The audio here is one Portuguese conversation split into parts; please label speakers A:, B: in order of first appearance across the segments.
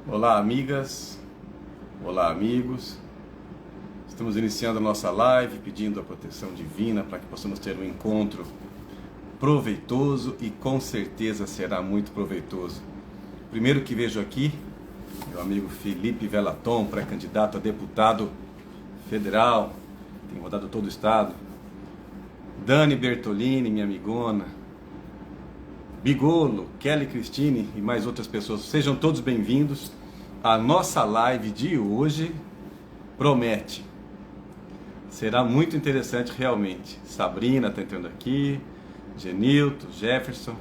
A: Olá, amigas, olá, amigos. Estamos iniciando a nossa live pedindo a proteção divina para que possamos ter um encontro proveitoso e com certeza será muito proveitoso. Primeiro que vejo aqui, meu amigo Felipe Velaton, pré-candidato a deputado federal, tem rodado todo o estado. Dani Bertolini, minha amigona. Bigolo, Kelly Cristine e mais outras pessoas. Sejam todos bem-vindos. A nossa live de hoje promete. Será muito interessante realmente. Sabrina está entrando aqui, Genilton, Jefferson.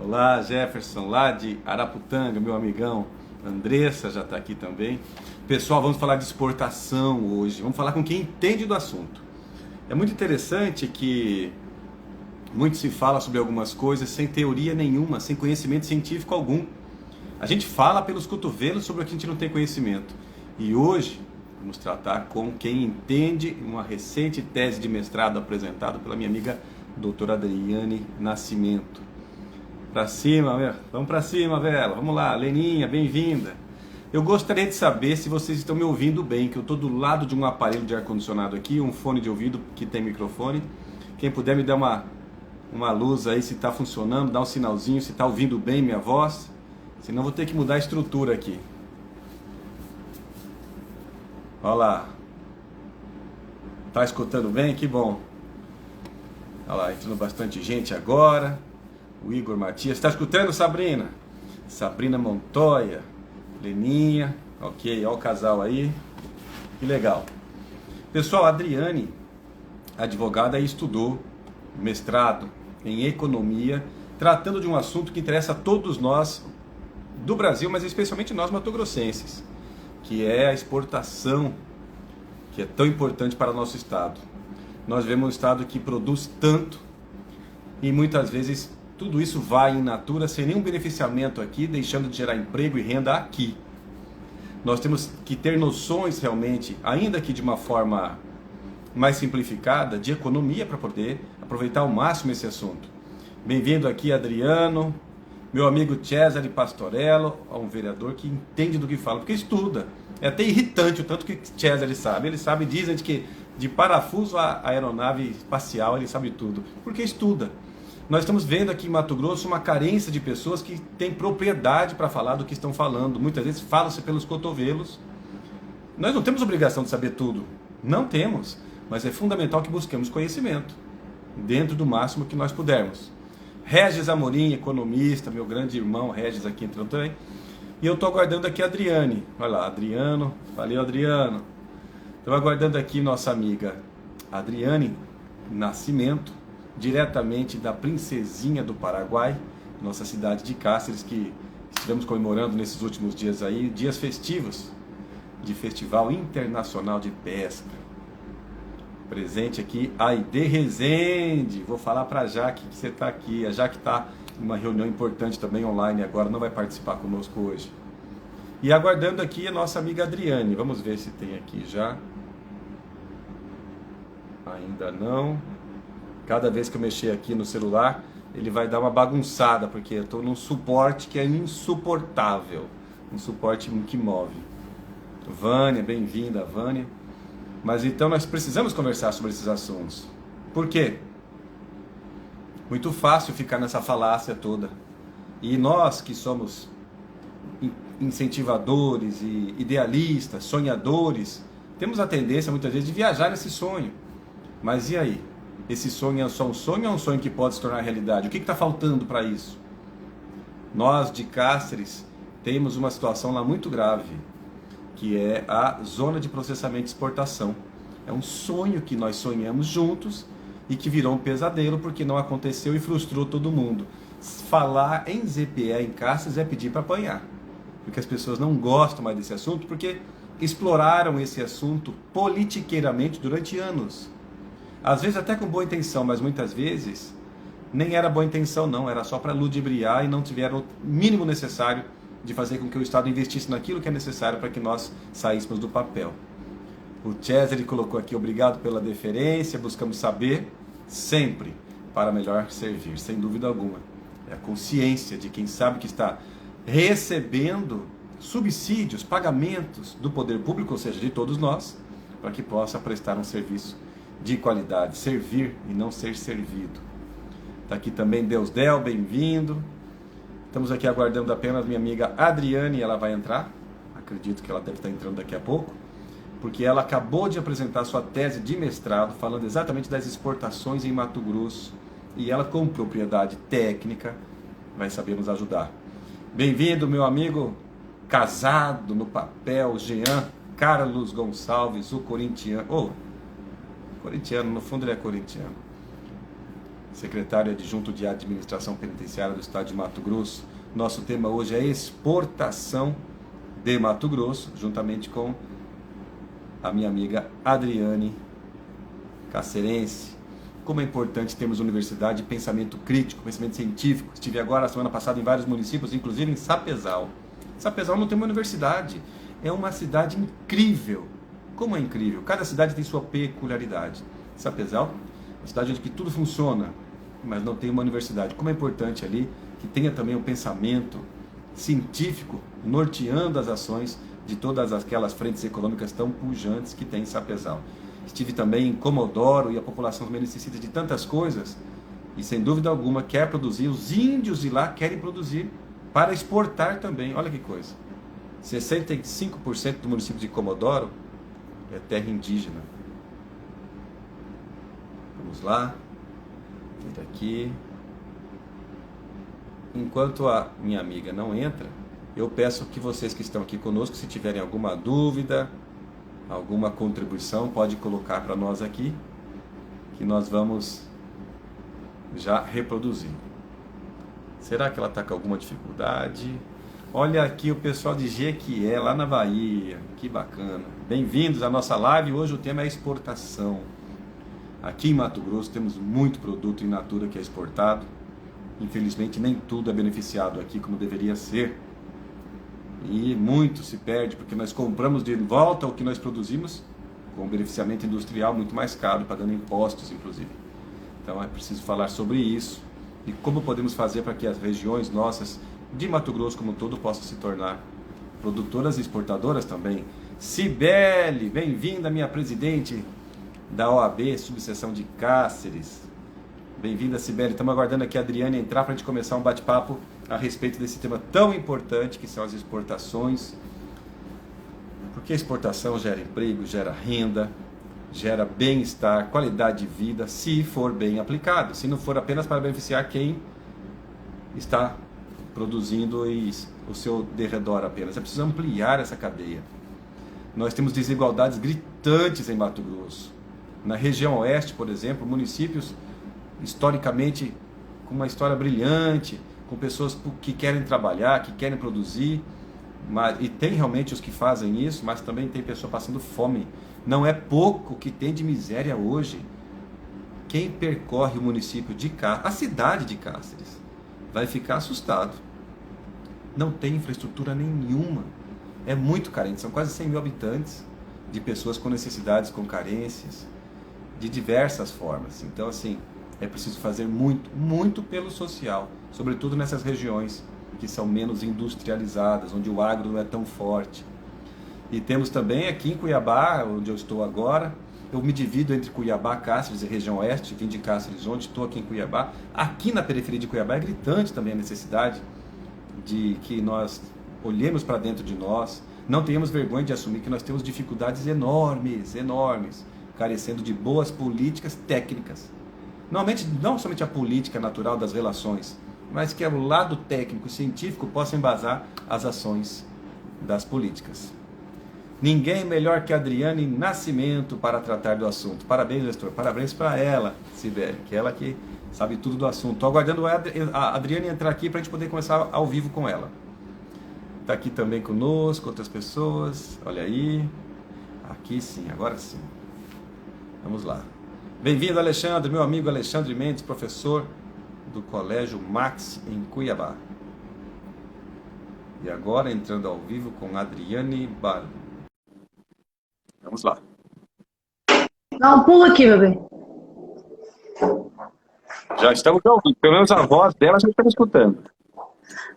A: Olá, Jefferson, lá de Araputanga, meu amigão. Andressa já está aqui também. Pessoal, vamos falar de exportação hoje. Vamos falar com quem entende do assunto. É muito interessante que muito se fala sobre algumas coisas sem teoria nenhuma, sem conhecimento científico algum. A gente fala pelos cotovelos sobre o que a gente não tem conhecimento. E hoje vamos tratar com quem entende uma recente tese de mestrado apresentada pela minha amiga doutora Adriane Nascimento. Pra cima, velho. Vamos pra cima, velho. Vamos lá, Leninha, bem-vinda. Eu gostaria de saber se vocês estão me ouvindo bem, que eu estou do lado de um aparelho de ar-condicionado aqui, um fone de ouvido que tem microfone. Quem puder me dar uma luz aí se está funcionando, dá um sinalzinho, se está ouvindo bem minha voz. Senão vou ter que mudar a estrutura aqui. Olha lá. Tá escutando bem? Que bom. Olha lá, entrando bastante gente agora. O Igor Matias. Está escutando, Sabrina? Sabrina Montoya. Leninha. Ok, olha o casal aí. Que legal. Pessoal, a Adriane, advogada, estudou mestrado em economia, tratando de um assunto que interessa a todos nós do Brasil, mas especialmente nós matogrossenses, que é a exportação, que é tão importante para o nosso estado. Nós vemos um estado que produz tanto e muitas vezes tudo isso vai in natura sem nenhum beneficiamento aqui, deixando de gerar emprego e renda aqui. Nós temos que ter noções realmente, ainda que de uma forma mais simplificada, de economia para poder aproveitar ao máximo esse assunto. Bem-vindo aqui, Adriano, meu amigo Cesare Pastorello, um vereador que entende do que fala, porque estuda. É até irritante o tanto que Cesare sabe. Ele sabe, dizem que de parafuso a aeronave espacial ele sabe tudo, porque estuda. Nós estamos vendo aqui em Mato Grosso uma carência de pessoas que têm propriedade para falar do que estão falando. Muitas vezes fala-se pelos cotovelos. Nós não temos obrigação de saber tudo, não temos. Mas é fundamental que busquemos conhecimento, dentro do máximo que nós pudermos. Regis Amorim, economista, meu grande irmão Regis aqui entrando também. E eu estou aguardando aqui a Adriane. Olha lá, Adriano. Valeu, Adriano. Estou aguardando aqui nossa amiga Adriane Nascimento, diretamente da Princesinha do Paraguai, nossa cidade de Cáceres, que estivemos comemorando nesses últimos dias aí, dias festivos de Festival Internacional de Pesca. Presente aqui, Aide Rezende. Vou falar para a Jaque que você está aqui. A Jaque está em uma reunião importante também online agora, não vai participar conosco hoje. E aguardando aqui a nossa amiga Adriane. Vamos ver se tem aqui já. Ainda não. Cada vez que eu mexer aqui no celular, ele vai dar uma bagunçada, porque eu estou num suporte que é insuportável. Um suporte que move. Vânia, bem-vinda, Vânia. Mas então nós precisamos conversar sobre esses assuntos. Por quê? Muito fácil ficar nessa falácia toda. E nós que somos incentivadores e idealistas, sonhadores, temos a tendência muitas vezes de viajar nesse sonho. Mas e aí? Esse sonho é só um sonho ou é um sonho que pode se tornar realidade? O que está faltando para isso? Nós de Cáceres temos uma situação lá muito grave, que é a zona de processamento e exportação. É um sonho que nós sonhamos juntos e que virou um pesadelo porque não aconteceu e frustrou todo mundo. Falar em ZPE em Cáceres é pedir para apanhar, porque as pessoas não gostam mais desse assunto, porque exploraram esse assunto politiqueiramente durante anos. Às vezes até com boa intenção, mas muitas vezes nem era boa intenção não, era só para ludibriar e não tiveram o mínimo necessário de fazer com que o Estado investisse naquilo que é necessário para que nós saíssemos do papel. O Cesare colocou aqui, obrigado pela deferência, buscamos saber sempre para melhor servir, sem dúvida alguma. É a consciência de quem sabe que está recebendo subsídios, pagamentos do poder público, ou seja, de todos nós, para que possa prestar um serviço de qualidade, servir e não ser servido. Está aqui também Deusdel, bem-vindo. Estamos aqui aguardando apenas minha amiga Adriane, ela vai entrar. Acredito que ela deve estar entrando daqui a pouco, porque ela acabou de apresentar sua tese de mestrado, falando exatamente das exportações em Mato Grosso, e ela, com propriedade técnica, vai saber nos ajudar. Bem-vindo, meu amigo casado no papel, Jean Carlos Gonçalves, o corintiano. Corintiano, no fundo ele é corintiano. Secretário adjunto de Administração Penitenciária do Estado de Mato Grosso. Nosso tema hoje é exportação de Mato Grosso, juntamente com a minha amiga Adriane Cacerense. Como é importante termos universidade de pensamento crítico, pensamento científico. Estive agora, semana passada, em vários municípios, inclusive em Sapezal. Sapezal não tem uma universidade, é uma cidade incrível. Como é incrível? Cada cidade tem sua peculiaridade. Sapezal é uma cidade onde tudo funciona, mas não tem uma universidade. Como é importante ali que tenha também um pensamento científico norteando as ações de todas aquelas frentes econômicas tão pujantes que tem em Sapezal. Estive também em Comodoro e a população também necessita de tantas coisas e sem dúvida alguma quer produzir, os índios de lá querem produzir para exportar também. Olha que coisa, 65% do município de Comodoro é terra indígena. Vamos lá, entra aqui. Enquanto a minha amiga não entra, eu peço que vocês que estão aqui conosco, se tiverem alguma dúvida, alguma contribuição, pode colocar para nós aqui, que nós vamos já reproduzir. Será que ela está com alguma dificuldade? Olha aqui o pessoal de Jequié, lá na Bahia, que bacana. Bem-vindos à nossa live, hoje o tema é exportação. Aqui em Mato Grosso temos muito produto in natura que é exportado. Infelizmente nem tudo é beneficiado aqui como deveria ser. E muito se perde porque nós compramos de volta o que nós produzimos com beneficiamento industrial muito mais caro, pagando impostos inclusive. Então é preciso falar sobre isso e como podemos fazer para que as regiões nossas de Mato Grosso como um todo possam se tornar produtoras e exportadoras também. Cibele, bem-vinda, minha presidente da OAB, subseção de Cáceres. Bem-vinda, Cibele. Estamos aguardando aqui a Adriane entrar para a gente começar um bate-papo a respeito desse tema tão importante que são as exportações. Porque a exportação gera emprego, gera renda, gera bem-estar, qualidade de vida, se for bem aplicado. Se não for apenas para beneficiar quem está produzindo e o seu derredor apenas. É preciso ampliar essa cadeia. Nós temos desigualdades gritantes em Mato Grosso. Na região oeste, por exemplo, municípios historicamente com uma história brilhante, com pessoas que querem trabalhar, que querem produzir, e tem realmente os que fazem isso, mas também tem pessoa passando fome. Não é pouco que tem de miséria hoje. Quem percorre o município de Cáceres, a cidade de Cáceres, vai ficar assustado. Não tem infraestrutura nenhuma. É muito carente, são quase 100 mil habitantes de pessoas com necessidades, com carências, de diversas formas. Então, assim, é preciso fazer muito, muito pelo social, sobretudo nessas regiões que são menos industrializadas, onde o agro não é tão forte. E temos também aqui em Cuiabá, onde eu estou agora, eu me divido entre Cuiabá, Cáceres e região oeste, vim de Cáceres, onde estou aqui em Cuiabá. Aqui na periferia de Cuiabá é gritante também a necessidade de que nós olhemos para dentro de nós, não tenhamos vergonha de assumir que nós temos dificuldades enormes, enormes, carecendo de boas políticas técnicas. Normalmente, não somente a política natural das relações, mas que o lado técnico, científico, possa embasar as ações das políticas. Ninguém melhor que a Adriane Nascimento para tratar do assunto. Parabéns, gestor. Parabéns para ela, Sibeli, que é ela que sabe tudo do assunto. Estou aguardando a Adriane entrar aqui para a gente poder começar ao vivo com ela. Está aqui também conosco, outras pessoas. Olha aí. Aqui sim, agora sim. Vamos lá. Bem-vindo, Alexandre, meu amigo Alexandre Mendes, professor do Colégio Max em Cuiabá. E agora entrando ao vivo com Adriane Bar. Vamos lá.
B: Dá um pulo aqui, bebê.
A: Já estamos ouvindo, pelo menos a voz dela já estamos escutando.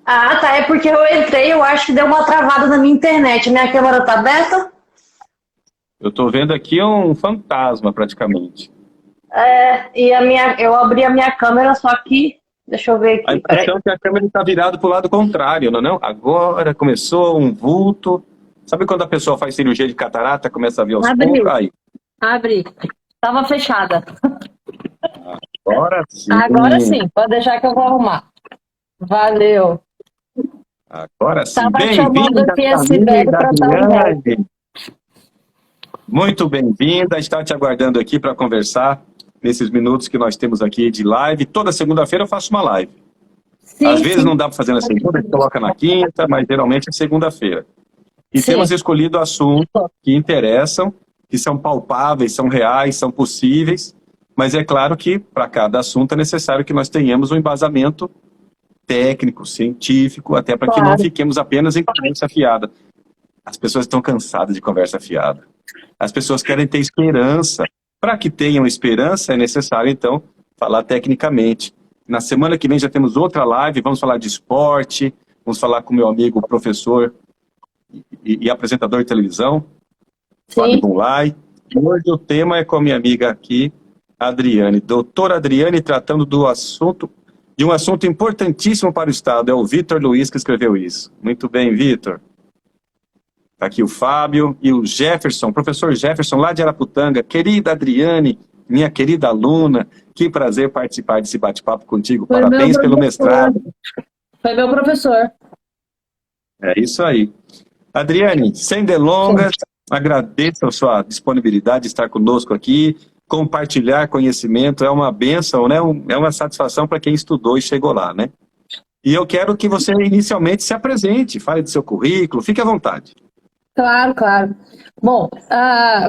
B: Ah, tá. É porque eu entrei, eu acho que deu uma travada na minha internet. Minha câmera tá aberta?
A: Eu estou vendo aqui um fantasma, praticamente.
B: Eu abri a minha câmera, só que. Deixa eu ver
A: A
B: aqui, peraí.
A: impressão é que a câmera está virada para o lado contrário, não é não? Agora começou um vulto. Sabe quando a pessoa faz cirurgia de catarata, começa a ver aos poucos? Aí,
C: Abre. Tava fechada.
A: agora sim.
C: Agora sim, pode deixar que eu vou arrumar. Valeu.
A: Agora sim.
C: Tava chamando
A: Bem-vinda,
C: aqui esse
A: Camila
C: bag para dar um ré.
A: Adriane. Muito bem-vinda. Está te aguardando aqui para conversar nesses minutos que nós temos aqui de live. Toda segunda-feira eu faço uma live. Às vezes não dá para fazer na segunda, a gente coloca na quinta, mas geralmente é segunda-feira. E temos escolhido assuntos que interessam, que são palpáveis, são reais, são possíveis, mas é claro que para cada assunto é necessário que nós tenhamos um embasamento técnico, científico, até para que não fiquemos apenas em conversa fiada. As pessoas estão cansadas de conversa fiada. As pessoas querem ter esperança. Para que tenham esperança, é necessário, então, falar tecnicamente. Na semana que vem já temos outra live, vamos falar de esporte, vamos falar com meu amigo professor e apresentador de televisão, Fábio Bunlai. E hoje o tema é com a minha amiga aqui, Adriane. Doutora Adriane, tratando de um assunto importantíssimo para o Estado. É o Vitor Luiz que escreveu isso. Muito bem, Vitor. Está aqui o Fábio e o Jefferson, professor Jefferson, lá de Araputanga. Querida Adriane, minha querida aluna, que prazer participar desse bate-papo contigo. Parabéns pelo mestrado.
C: Foi meu professor.
A: É isso aí. Adriane, sem delongas, agradeço a sua disponibilidade de estar conosco aqui, compartilhar conhecimento, é uma bênção, né? É uma satisfação para quem estudou e chegou lá, né? E eu quero que você inicialmente se apresente, fale do seu currículo, fique à vontade.
C: Claro, claro. Bom,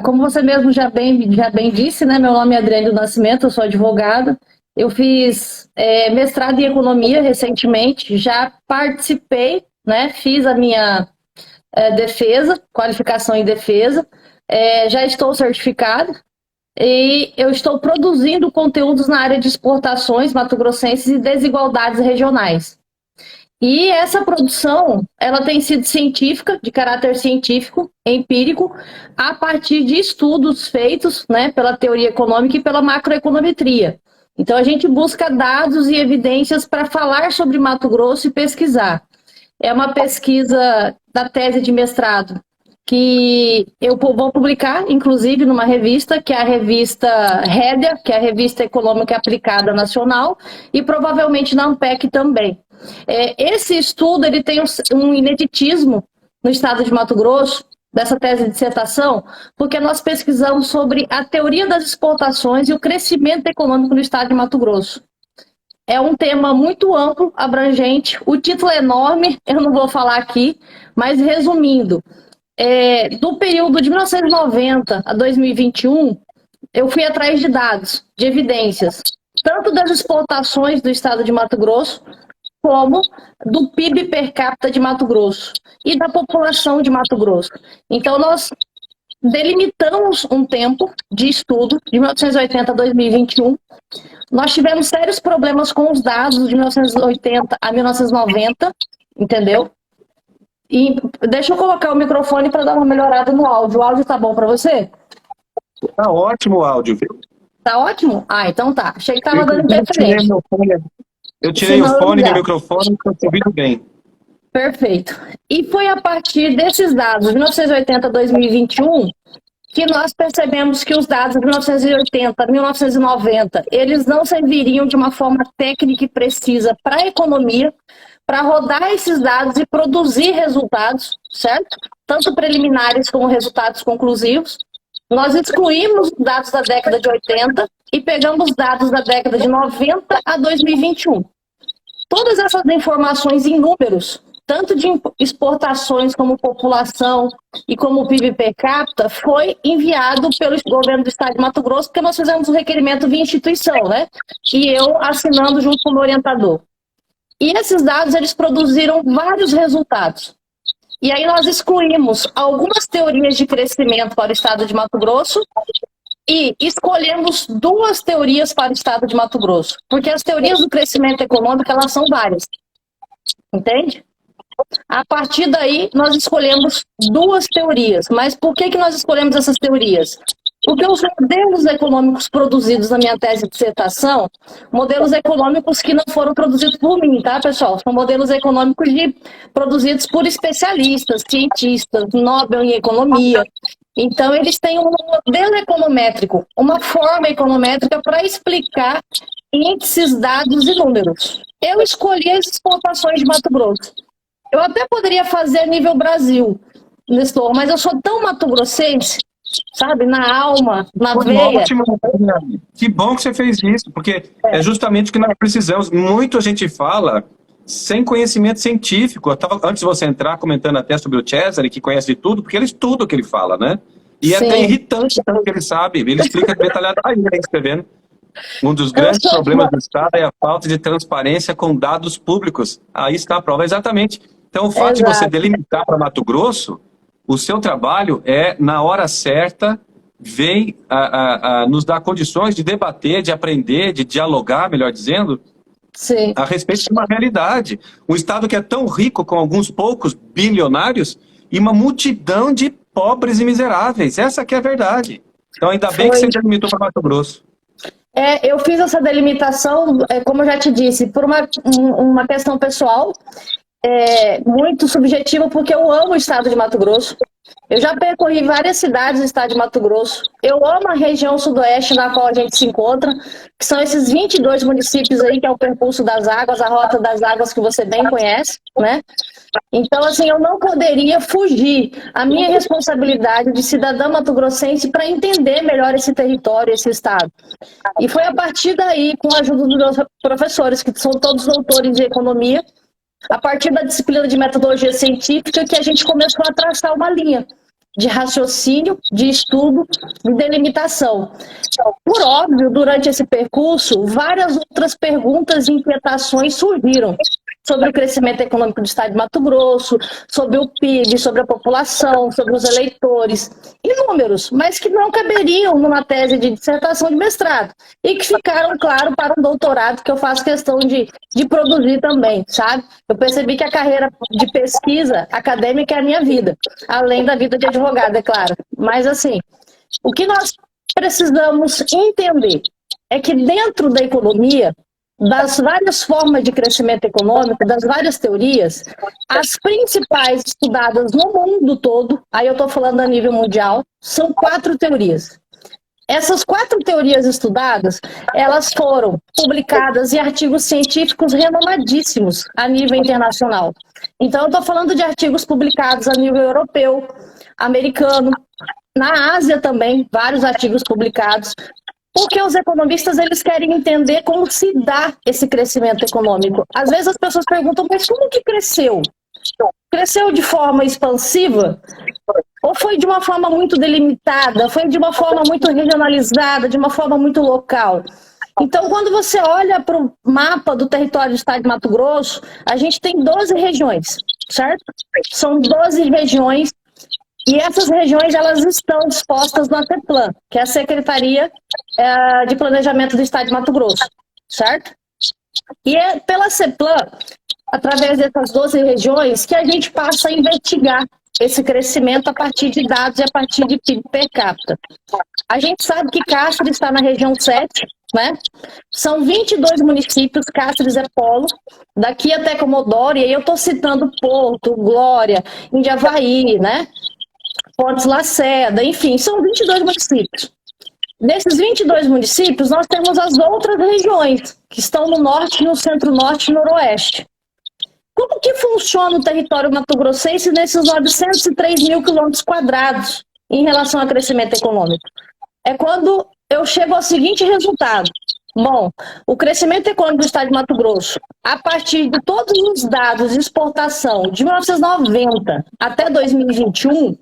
C: como você mesmo já bem disse, né? Meu nome é Adriane do Nascimento, eu sou advogada. Eu fiz mestrado em economia recentemente, já participei, né? Fiz a minha defesa, qualificação em defesa, já estou certificada e eu estou produzindo conteúdos na área de exportações mato-grossenses e desigualdades regionais. E essa produção, ela tem sido científica, de caráter científico, empírico, a partir de estudos feitos, né, pela teoria econômica e pela macroeconometria. Então, a gente busca dados e evidências para falar sobre Mato Grosso e pesquisar. É uma pesquisa da tese de mestrado que eu vou publicar, inclusive, numa revista, que é a revista RÉDEA, que é a Revista Econômica Aplicada Nacional, e provavelmente na ANPEC também. Esse estudo ele tem um ineditismo no estado de Mato Grosso, dessa tese de dissertação, porque nós pesquisamos sobre a teoria das exportações e o crescimento econômico no estado de Mato Grosso. É um tema muito amplo, abrangente, o título é enorme, eu não vou falar aqui, mas resumindo, do período de 1990 a 2021, eu fui atrás de dados, de evidências, tanto das exportações do estado de Mato Grosso, como do PIB per capita de Mato Grosso e da população de Mato Grosso. Então, nós delimitamos um tempo de estudo, de 1980 a 2021. Nós tivemos sérios problemas com os dados de 1980 a 1990, entendeu? E deixa eu colocar o microfone para dar uma melhorada no áudio. O áudio tá bom para você?
A: Tá ótimo o áudio, viu?
C: Tá ótimo? Ah, então tá. Achei que tava dando interferência.
A: Eu tirei o fone do microfone e estou ouvindo bem.
C: Perfeito. E foi a partir desses dados, de 1980 a 2021, que nós percebemos que os dados de 1980 a 1990, eles não serviriam de uma forma técnica e precisa para a economia, para rodar esses dados e produzir resultados, certo? Tanto preliminares como resultados conclusivos. Nós excluímos dados da década de 80 e pegamos dados da década de 90 a 2021. Todas essas informações em números, tanto de exportações como população e como PIB per capita, foi enviado pelo governo do estado de Mato Grosso, porque nós fizemos um requerimento via instituição, né? E eu assinando junto com o meu orientador. E esses dados, eles produziram vários resultados. E aí nós excluímos algumas teorias de crescimento para o estado de Mato Grosso e escolhemos duas teorias para o estado de Mato Grosso, porque as teorias do crescimento econômico, elas são várias. entende? A partir daí, nós escolhemos duas teorias. Mas por que nós escolhemos essas teorias? Porque os modelos econômicos produzidos na minha tese de dissertação, modelos econômicos que não foram produzidos por mim, tá, pessoal? São modelos econômicos produzidos por especialistas, cientistas, Nobel em economia. Então, eles têm um modelo econométrico, uma forma econométrica para explicar índices, dados e números. Eu escolhi as exportações de Mato Grosso. Eu até poderia fazer a nível Brasil, Nestor, mas eu sou tão mato-grossense, sabe, na alma, na veia.
A: Ótimo. Que bom que você fez isso, porque é justamente o que nós precisamos. Muito a gente fala sem conhecimento científico. Eu estava, antes de você entrar, comentando até sobre o Cesare, que conhece de tudo, porque ele estuda o que ele fala, né? E é até irritante tanto que ele sabe. Ele explica detalhadamente, aí, escrevendo. Um dos grandes problemas do Estado é a falta de transparência com dados públicos. Aí está a prova, exatamente. Então, o fato de você delimitar para Mato Grosso, o seu trabalho é, na hora certa, vem nos dar condições de debater, de aprender, de dialogar, melhor dizendo,
C: sim,
A: a respeito de uma realidade. Um Estado que é tão rico, com alguns poucos bilionários, e uma multidão de pobres e miseráveis. Essa que é a verdade. Então, ainda bem que você delimitou para Mato Grosso.
C: Eu fiz essa delimitação, como eu já te disse, por uma questão pessoal, muito subjetiva, porque eu amo o estado de Mato Grosso. Eu já percorri várias cidades do estado de Mato Grosso. Eu amo a região sudoeste na qual a gente se encontra, que são esses 22 municípios aí, que é o percurso das águas, a rota das águas que você bem conhece, né? Então, assim, eu não poderia fugir a minha responsabilidade de cidadã mato-grossense para entender melhor esse território, esse estado. E foi a partir daí, com a ajuda dos meus professores, que são todos doutores de economia, a partir da disciplina de metodologia científica, que a gente começou a traçar uma linha de raciocínio, de estudo, de delimitação. Por óbvio, durante esse percurso, várias outras perguntas e inquietações surgiram sobre o crescimento econômico do estado de Mato Grosso, sobre o PIB, sobre a população, sobre os eleitores, inúmeros, mas que não caberiam numa tese de dissertação de mestrado e que ficaram, claro, para um doutorado que eu faço questão de produzir também, sabe? Eu percebi que a carreira de pesquisa acadêmica é a minha vida, além da vida de advogado, é claro. Mas, assim, o que nós precisamos entender é que dentro da economia, das várias formas de crescimento econômico, das várias teorias, as principais estudadas no mundo todo, aí eu estou falando a nível mundial, são 4 teorias. Essas 4 teorias estudadas, elas foram publicadas em artigos científicos renomadíssimos a nível internacional. Então, eu estou falando de artigos publicados a nível europeu, americano, na Ásia também, vários artigos publicados, porque os economistas, eles querem entender como se dá esse crescimento econômico. Às vezes as pessoas perguntam, mas como que cresceu? Cresceu de forma expansiva? Ou foi de uma forma muito delimitada? Foi de uma forma muito regionalizada? De uma forma muito local? Então, quando você olha para o mapa do território do estado de Mato Grosso, a gente tem 12 regiões, certo? São 12 regiões. E essas regiões, elas estão expostas no CEPLAN, que é a Secretaria de Planejamento do Estado de Mato Grosso, certo? E é pela CEPLAN, através dessas 12 regiões, que a gente passa a investigar esse crescimento a partir de dados e a partir de PIB per capita. A gente sabe que Cáceres está na região 7, né? São 22 municípios, Cáceres é polo, daqui até Comodoro, e aí eu estou citando Porto, Glória, Indiavaí, né? Pontes Lacerda, enfim, são 22 municípios. Nesses 22 municípios, nós temos as outras regiões, que estão no norte, no centro-norte e noroeste. Como que funciona o território mato-grossense nesses 903 mil quilômetros quadrados em relação ao crescimento econômico? É quando eu chego ao seguinte resultado. Bom, o crescimento econômico do estado de Mato Grosso, a partir de todos os dados de exportação de 1990 até 2021,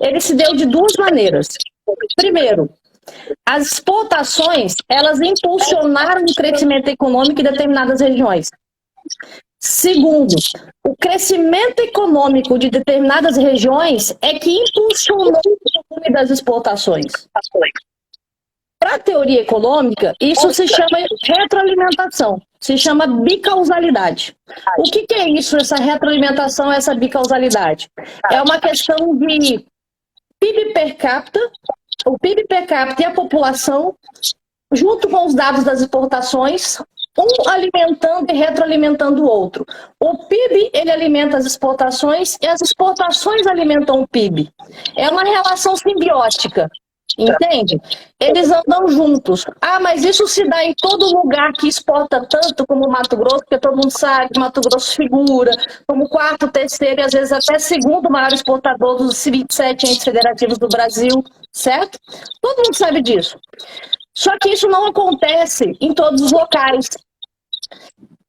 C: ele se deu de 2 maneiras. Primeiro, as exportações, elas impulsionaram o crescimento econômico em determinadas regiões. Segundo, o crescimento econômico de determinadas regiões é que impulsionou o volume das exportações. Para a teoria econômica, isso se chama retroalimentação, se chama bicausalidade. O que é isso, essa retroalimentação, essa bicausalidade? É uma questão de PIB per capita, o PIB per capita e a população, junto com os dados das exportações, um alimentando e retroalimentando o outro. O PIB, ele alimenta as exportações e as exportações alimentam o PIB. É uma relação simbiótica, entende? Eles andam juntos. Ah, mas isso se dá em todo lugar que exporta tanto como Mato Grosso, porque todo mundo sabe que Mato Grosso figura como quarto, terceiro e às vezes até segundo maior exportador dos 27 entes federativos do Brasil, certo? Todo mundo sabe disso. Só que isso não acontece em todos os locais.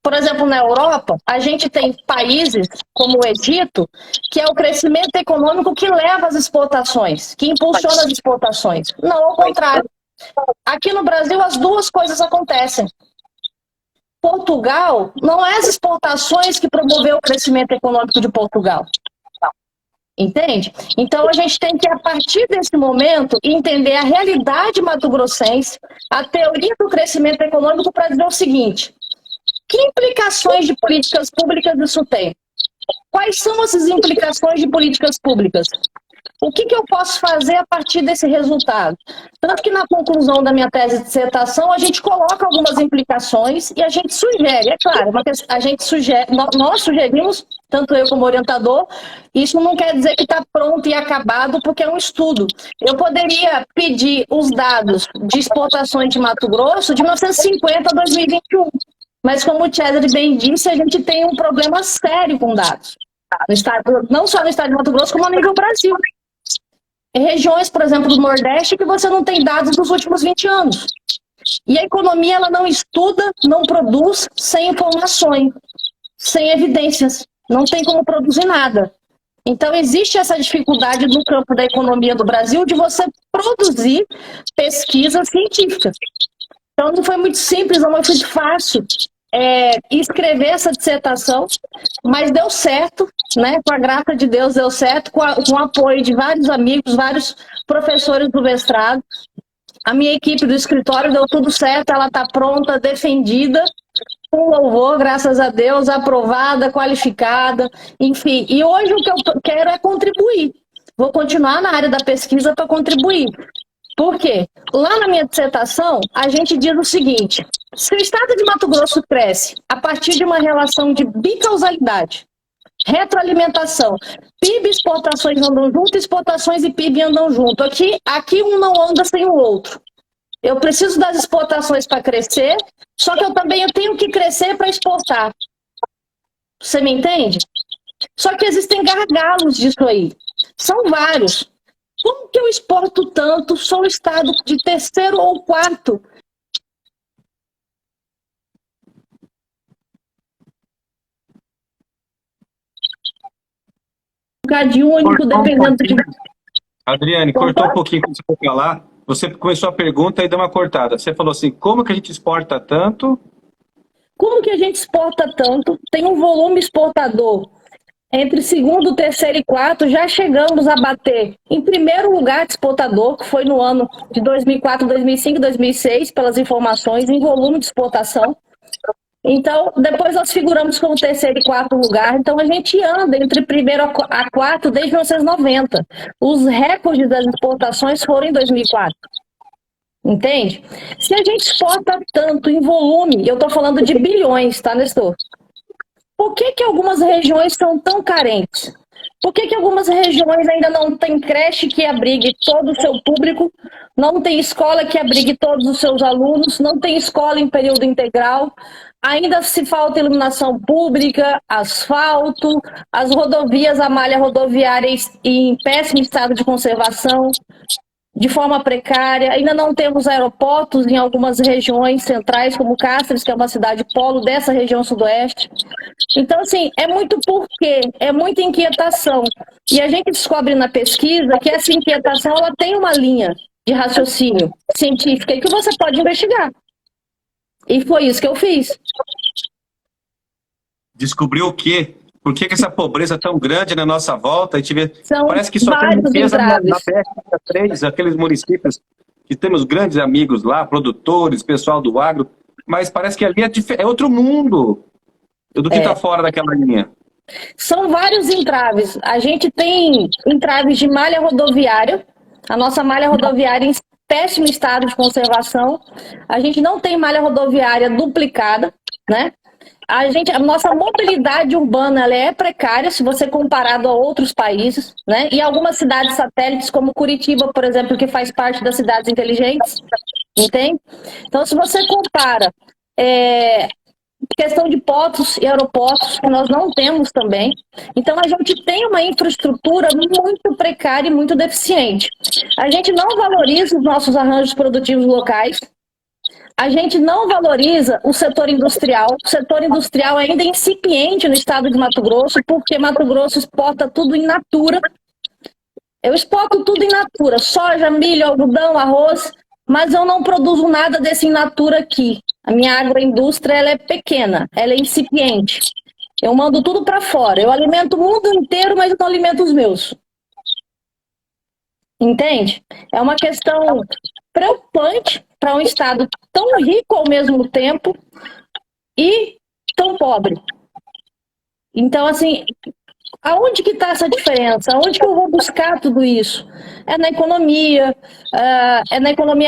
C: Por exemplo, na Europa, a gente tem países como o Egito, que é o crescimento econômico que leva às exportações, que impulsiona as exportações. Não, ao contrário. Aqui no Brasil, as duas coisas acontecem. Portugal, não é as exportações que promoveu o crescimento econômico de Portugal. Entende? Então a gente tem que, a partir desse momento, entender a realidade mato-grossense, a teoria do crescimento econômico, para dizer o seguinte: que implicações de políticas públicas isso tem? Quais são essas implicações de políticas públicas? O que eu posso fazer a partir desse resultado? Tanto que na conclusão da minha tese de dissertação, a gente coloca algumas implicações e a gente sugere, é claro, a gente sugere, nós sugerimos, tanto eu como orientador, isso não quer dizer que está pronto e acabado, porque é um estudo. Eu poderia pedir os dados de exportações de Mato Grosso de 1950 a 2021, mas como o Cesare bem disse, a gente tem um problema sério com dados. No estado, não só no estado de Mato Grosso, como a nível Brasil. Regiões, por exemplo, do Nordeste, que você não tem dados dos últimos 20 anos. E a economia, ela não estuda, não produz sem informações, sem evidências. Não tem como produzir nada. Então, existe essa dificuldade no campo da economia do Brasil de você produzir pesquisas científicas. Então, não foi muito simples, não foi muito fácil escrever essa dissertação, mas deu certo, né? Com a graça de Deus deu certo, com o apoio de vários amigos, vários professores do mestrado. A minha equipe do escritório deu tudo certo, ela está pronta, defendida, com louvor, graças a Deus, aprovada, qualificada, enfim. E hoje o que eu quero é contribuir. Vou continuar na área da pesquisa para contribuir. Por quê? Lá na minha dissertação, a gente diz o seguinte: se o estado de Mato Grosso cresce a partir de uma relação de bicausalidade, retroalimentação, PIB e exportações andam junto, exportações e PIB andam junto. Aqui um não anda sem o outro. Eu preciso das exportações para crescer, só que eu tenho que crescer para exportar. Você me entende? Só que existem gargalos disso aí. São vários. Como que eu exporto tanto? Sou o estado de terceiro ou quarto. Um bocadinho único, dependendo de...
A: Adriane, cortou um pouquinho quando você foi falar. Você começou a pergunta e deu uma cortada. Você falou assim, como que a gente exporta tanto?
C: Como que a gente exporta tanto? Tem um volume exportador. Entre segundo, terceiro e quarto, já chegamos a bater em primeiro lugar de exportador, que foi no ano de 2004, 2005, 2006, pelas informações, em volume de exportação. Então, depois nós figuramos como terceiro e quarto lugar. Então, a gente anda entre primeiro a quarto desde 1990. Os recordes das exportações foram em 2004. Entende? Se a gente exporta tanto em volume, eu estou falando de bilhões, tá, Nestor? Por que algumas regiões são tão carentes? Por que algumas regiões ainda não tem creche que abrigue todo o seu público, não tem escola que abrigue todos os seus alunos, não tem escola em período integral, ainda se falta iluminação pública, asfalto, as rodovias, a malha rodoviária em péssimo estado de conservação, de forma precária, ainda não temos aeroportos em algumas regiões centrais, como Cáceres, que é uma cidade polo dessa região sudoeste. Então, assim, é muito porquê, é muita inquietação. E a gente descobre na pesquisa que essa inquietação ela tem uma linha de raciocínio científica e que você pode investigar. E foi isso que eu fiz.
A: Descobriu o quê? Por que essa pobreza tão grande na nossa volta? A gente vê,
C: São
A: parece que só tem riqueza na
C: entraves.
A: BR-3, aqueles municípios que temos grandes amigos lá, produtores, pessoal do agro, mas parece que ali é outro mundo do que está fora daquela linha.
C: São vários entraves. A gente tem entraves de malha rodoviária, a nossa malha rodoviária em péssimo estado de conservação. A gente não tem malha rodoviária duplicada, né? A nossa mobilidade urbana ela é precária se você comparado a outros países, né? E algumas cidades satélites, como Curitiba, por exemplo, que faz parte das cidades inteligentes, entende? Então, se você compara questão de portos e aeroportos, que nós não temos também, então a gente tem uma infraestrutura muito precária e muito deficiente. A gente não valoriza os nossos arranjos produtivos locais. A gente não valoriza o setor industrial. O setor industrial ainda é incipiente no estado de Mato Grosso, porque Mato Grosso exporta tudo in natura. Eu exporto tudo in natura, soja, milho, algodão, arroz, mas eu não produzo nada desse in natura aqui. A minha agroindústria ela é pequena, ela é incipiente. Eu mando tudo para fora. Eu alimento o mundo inteiro, mas eu não alimento os meus. Entende? É uma questão preocupante para um estado tão rico ao mesmo tempo e tão pobre. Então, assim, aonde que está essa diferença? Aonde que eu vou buscar tudo isso? É na economia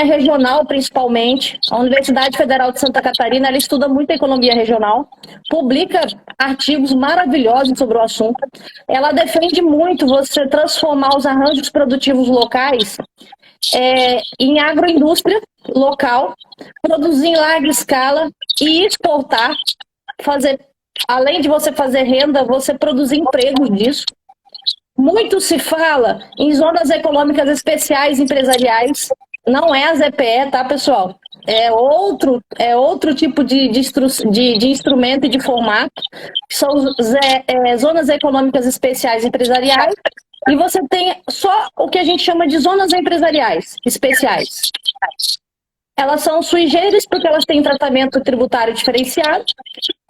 C: regional, principalmente. A Universidade Federal de Santa Catarina, ela estuda muito a economia regional, publica artigos maravilhosos sobre o assunto. Ela defende muito você transformar os arranjos produtivos locais em agroindústria local, produzir em larga escala e exportar, além de você fazer renda, você produzir empregos disso. Muito se fala em zonas econômicas especiais empresariais, não é a ZPE, tá, pessoal? É outro tipo de instrumento e de formato, que são zonas econômicas especiais empresariais, e você tem só o que a gente chama de zonas empresariais especiais. Elas são sui generis porque elas têm tratamento tributário diferenciado,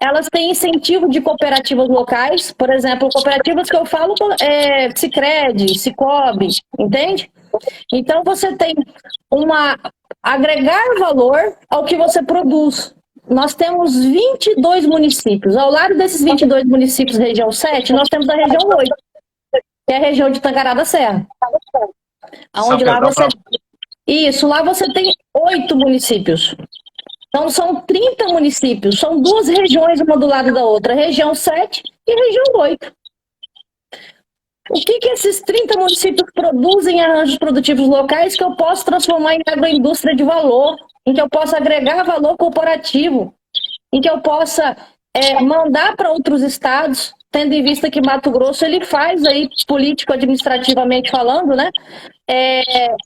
C: elas têm incentivo de cooperativas locais, por exemplo, cooperativas que eu falo Sicredi, Sicobi, entende? Então você tem agregar valor ao que você produz. Nós temos 22 municípios. Ao lado desses 22 municípios, região 7, nós temos a região 8, que é a região de Tangará da Serra. Onde lá você tem 8 municípios. Então são 30 municípios, são 2 regiões uma do lado da outra, região 7 e região 8. O que esses 30 municípios produzem em arranjos produtivos locais que eu posso transformar em agroindústria de valor, em que eu possa agregar valor corporativo, em que eu possa mandar para outros estados, tendo em vista que Mato Grosso ele faz aí, político-administrativamente falando, né?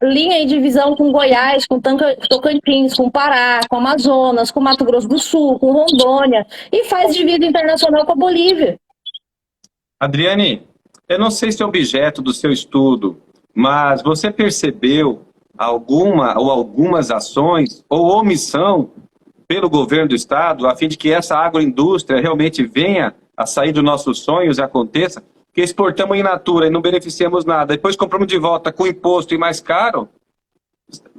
C: Linha e divisão com Goiás, com Tocantins, com Pará, com Amazonas, com Mato Grosso do Sul, com Rondônia, e faz divisa internacional com a Bolívia.
A: Adriane, eu não sei se é objeto do seu estudo, mas você percebeu algumas ações ou omissão pelo governo do estado a fim de que essa agroindústria realmente venha a sair dos nossos sonhos e aconteça? Que exportamos in natura e não beneficiamos nada, depois compramos de volta com imposto e mais caro.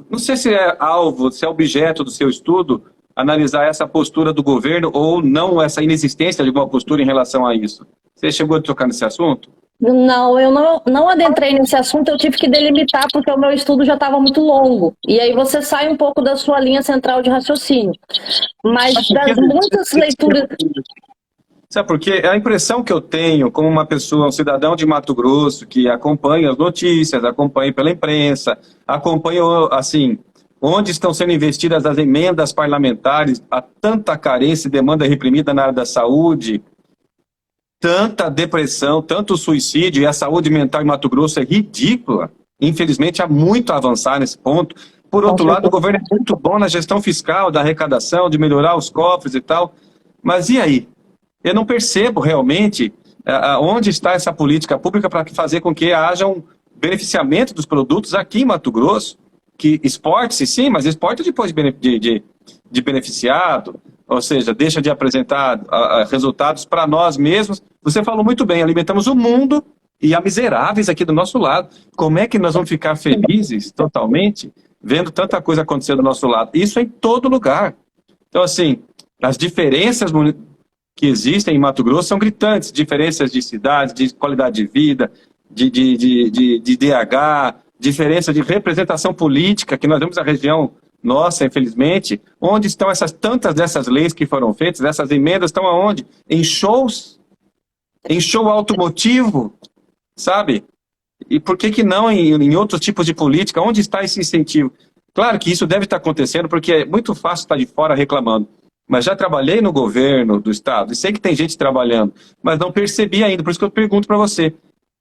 A: Não sei se é alvo, se é objeto do seu estudo analisar essa postura do governo ou não, essa inexistência de uma postura em relação a isso. Você chegou a tocar nesse assunto?
C: Não, eu não adentrei nesse assunto, eu tive que delimitar porque o meu estudo já estava muito longo. E aí você sai um pouco da sua linha central de raciocínio. Mas das muitas leituras...
A: Sabe por quê? A impressão que eu tenho como uma pessoa, um cidadão de Mato Grosso, que acompanha as notícias, acompanha pela imprensa, acompanha, assim, onde estão sendo investidas as emendas parlamentares, há tanta carência e demanda reprimida na área da saúde, tanta depressão, tanto suicídio, e a saúde mental em Mato Grosso é ridícula. Infelizmente, há muito a avançar nesse ponto. Por outro lado, o governo é muito bom na gestão fiscal, da arrecadação, de melhorar os cofres e tal. Mas e aí? Eu não percebo realmente onde está essa política pública para fazer com que haja um beneficiamento dos produtos aqui em Mato Grosso, que exporte-se sim, mas exporte depois de beneficiado, ou seja, deixa de apresentar resultados para nós mesmos. Você falou muito bem, alimentamos o mundo e há miseráveis aqui do nosso lado. Como é que nós vamos ficar felizes totalmente vendo tanta coisa acontecer do nosso lado. Isso é em todo lugar. Então, assim, as diferenças que existem em Mato Grosso são gritantes. Diferenças de cidade, de qualidade de vida, de DH, diferença de representação política, que nós vemos a região nossa, infelizmente. Onde estão tantas dessas leis que foram feitas, essas emendas estão aonde? Em shows? Em show automotivo, sabe? E por que não em outros tipos de política? Onde está esse incentivo? Claro que isso deve estar acontecendo, porque é muito fácil estar de fora reclamando. Mas já trabalhei no governo do estado, e sei que tem gente trabalhando, mas não percebi ainda. Por isso que eu pergunto para você,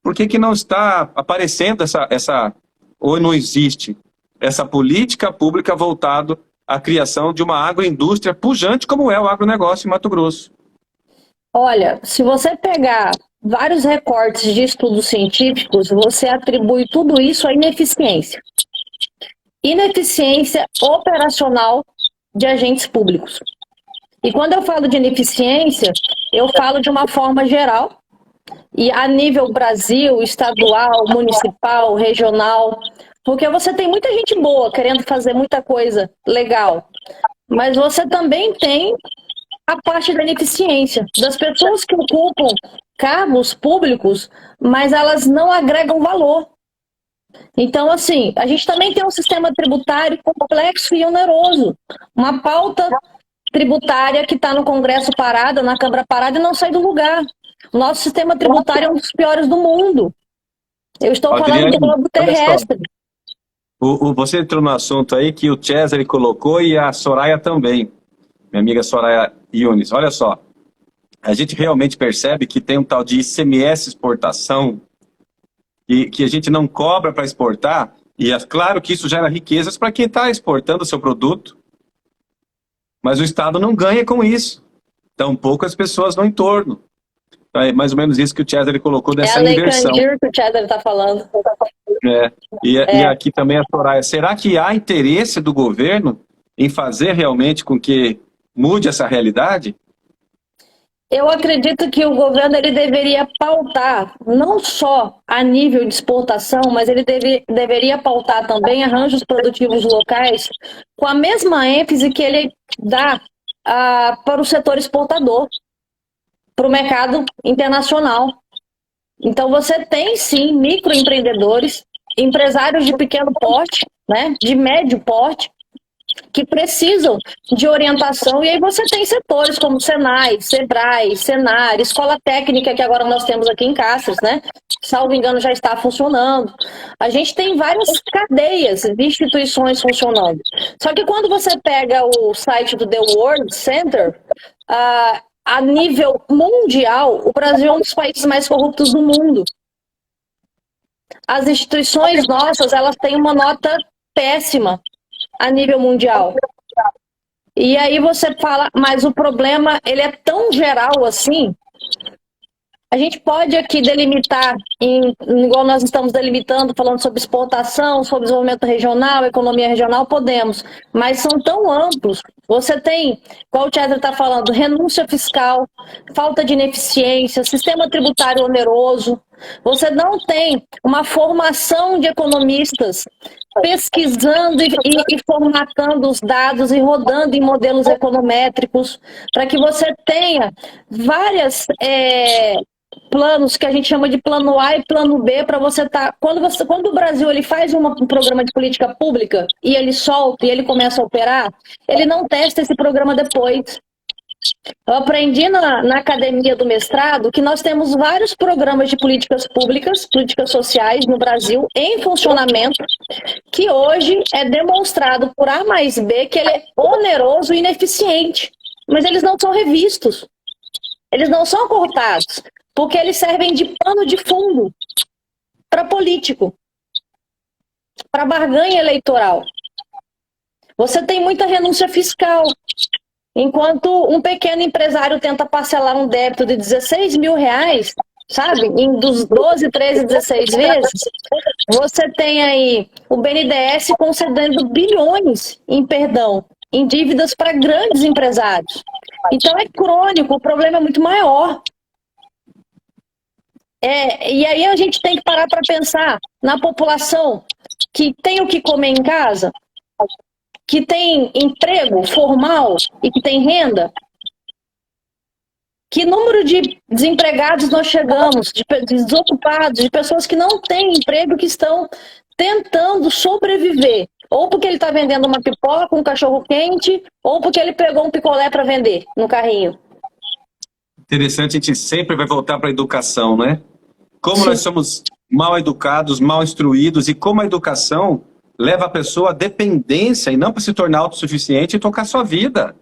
A: por que não está aparecendo ou não existe, essa política pública voltada à criação de uma agroindústria pujante como é o agronegócio em Mato Grosso?
C: Olha, se você pegar vários recortes de estudos científicos, você atribui tudo isso à ineficiência. Ineficiência operacional de agentes públicos. E quando eu falo de ineficiência, eu falo de uma forma geral, e a nível Brasil, estadual, municipal, regional, porque você tem muita gente boa querendo fazer muita coisa legal, mas você também tem a parte da ineficiência, das pessoas que ocupam cargos públicos, mas elas não agregam valor. Então, assim, a gente também tem um sistema tributário complexo e oneroso, uma pauta tributária que está no Congresso parada, na Câmara parada e não sai do lugar. O nosso sistema tributário é um dos piores do mundo. Eu estou falando do globo terrestre.
A: Você entrou no assunto aí que o Cesare colocou e a Soraya também, minha amiga Soraya Yunes. Olha só, a gente realmente percebe que tem um tal de ICMS exportação que a gente não cobra para exportar, e é claro que isso gera riquezas para quem está exportando o seu produto, mas o Estado não ganha com isso. Tampouco as pessoas no entorno. É mais ou menos isso que o Cesare colocou dessa inversão.
C: É a Lei Candir que o Cesare está falando.
A: E aqui também a Soraya. Será que há interesse do governo em fazer realmente com que mude essa realidade?
C: Eu acredito que o governo ele deveria pautar, não só a nível de exportação, mas ele deveria pautar também arranjos produtivos locais com a mesma ênfase que ele dá para o setor exportador, para o mercado internacional. Então você tem sim microempreendedores, empresários de pequeno porte, né, de médio porte, que precisam de orientação, e aí você tem setores como Senai, Sebrae, Senar, Escola Técnica, que agora nós temos aqui em Castros, né? Salvo engano, já está funcionando. A gente tem várias cadeias de instituições funcionando. Só que quando você pega o site do The World Center, a nível mundial, o Brasil é um dos países mais corruptos do mundo. As instituições nossas, elas têm uma nota péssima a nível mundial. E aí você fala, mas o problema, ele é tão geral assim. A gente pode aqui delimitar, igual nós estamos delimitando, falando sobre exportação, sobre desenvolvimento regional, economia regional, podemos, mas são tão amplos. Você tem, qual o Cesare está falando, renúncia fiscal, falta de ineficiência, sistema tributário oneroso. Você não tem uma formação de economistas pesquisando e formatando os dados e rodando em modelos econométricos, para que você tenha várias planos que a gente chama de plano A e plano B, para você estar... Quando o Brasil ele faz um programa de política pública e ele solta e ele começa a operar, ele não testa esse programa depois. Eu aprendi na academia do mestrado que nós temos vários programas de políticas públicas, políticas sociais no Brasil em funcionamento, que hoje é demonstrado por A mais B que ele é oneroso e ineficiente, mas eles não são revistos, eles não são cortados, porque eles servem de pano de fundo para político, para barganha eleitoral. Você tem muita renúncia fiscal. Enquanto um pequeno empresário tenta parcelar um débito de 16 mil reais, sabe, em dos 12, 13, 16 vezes, você tem aí o BNDES concedendo bilhões em perdão, em dívidas para grandes empresários. Então é crônico, o problema é muito maior. E aí a gente tem que parar para pensar na população que tem o que comer em casa. que tem emprego formal e que tem renda? Que número de desempregados nós chegamos, de desocupados, de pessoas que não têm emprego, que estão tentando sobreviver? Ou porque ele está vendendo uma pipoca, um cachorro-quente, ou porque ele pegou um picolé para vender no carrinho.
A: Interessante, a gente sempre vai voltar para a educação, né? Como nós somos mal educados, mal instruídos, e como a educação leva a pessoa à dependência e não para se tornar autossuficiente e tocar sua vida.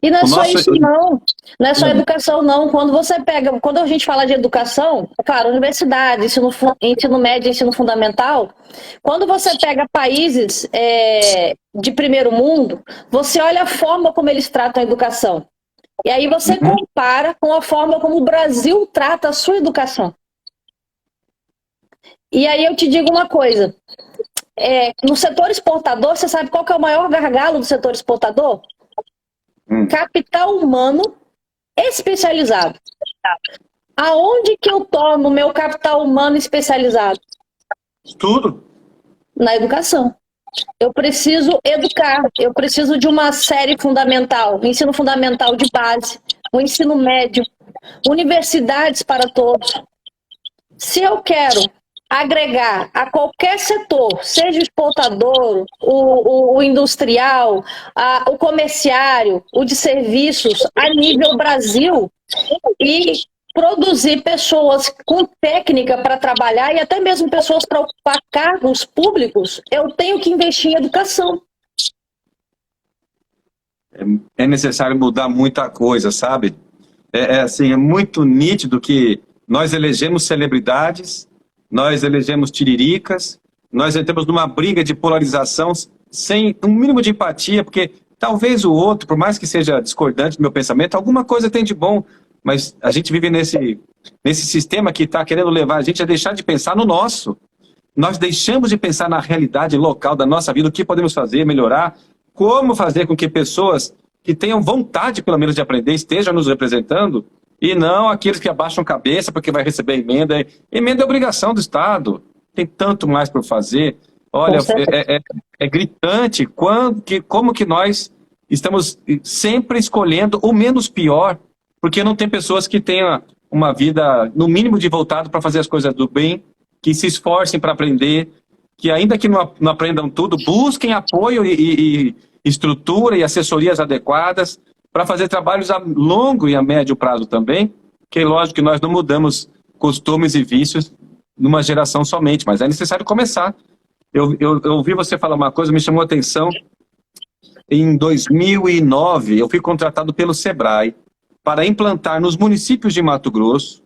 C: E não é só isso, não. Não é só educação, não. Quando a gente fala de educação, claro, universidade, ensino médio, ensino fundamental, quando você pega países de primeiro mundo, você olha a forma como eles tratam a educação. E aí você compara com a forma como o Brasil trata a sua educação. E aí eu te digo uma coisa. No setor exportador, você sabe qual que é o maior gargalo do setor exportador? Capital humano especializado. Aonde que eu tomo meu capital humano especializado?
A: Tudo.
C: Na educação. Eu preciso educar, eu preciso de uma série fundamental, ensino fundamental de base, o ensino médio, universidades para todos. Se eu quero agregar a qualquer setor, seja o exportador, o industrial, o comerciário, o de serviços, a nível Brasil, e produzir pessoas com técnica para trabalhar e até mesmo pessoas para ocupar cargos públicos, eu tenho que investir em educação.
A: É necessário mudar muita coisa, sabe? Assim, é muito nítido que nós elegemos celebridades, nós elegemos tiriricas, nós entramos numa briga de polarização sem um mínimo de empatia, porque talvez o outro, por mais que seja discordante do meu pensamento, alguma coisa tem de bom, mas a gente vive nesse sistema que está querendo levar a gente a deixar de pensar no nosso. Nós deixamos de pensar na realidade local da nossa vida, o que podemos fazer, melhorar, como fazer com que pessoas que tenham vontade, pelo menos, de aprender, estejam nos representando, e não aqueles que abaixam a cabeça porque vai receber emenda. Emenda é obrigação do Estado. Tem tanto mais por fazer. Olha, é gritante como que nós estamos sempre escolhendo o menos pior, porque não tem pessoas que tenham uma vida, no mínimo, de voltado para fazer as coisas do bem, que se esforcem para aprender, que ainda que não aprendam tudo, busquem apoio e estrutura e assessorias adequadas para fazer trabalhos a longo e a médio prazo também, que é lógico que nós não mudamos costumes e vícios numa geração somente, mas é necessário começar. Eu ouvi você falar uma coisa, me chamou a atenção. Em 2009, eu fui contratado pelo Sebrae para implantar nos municípios de Mato Grosso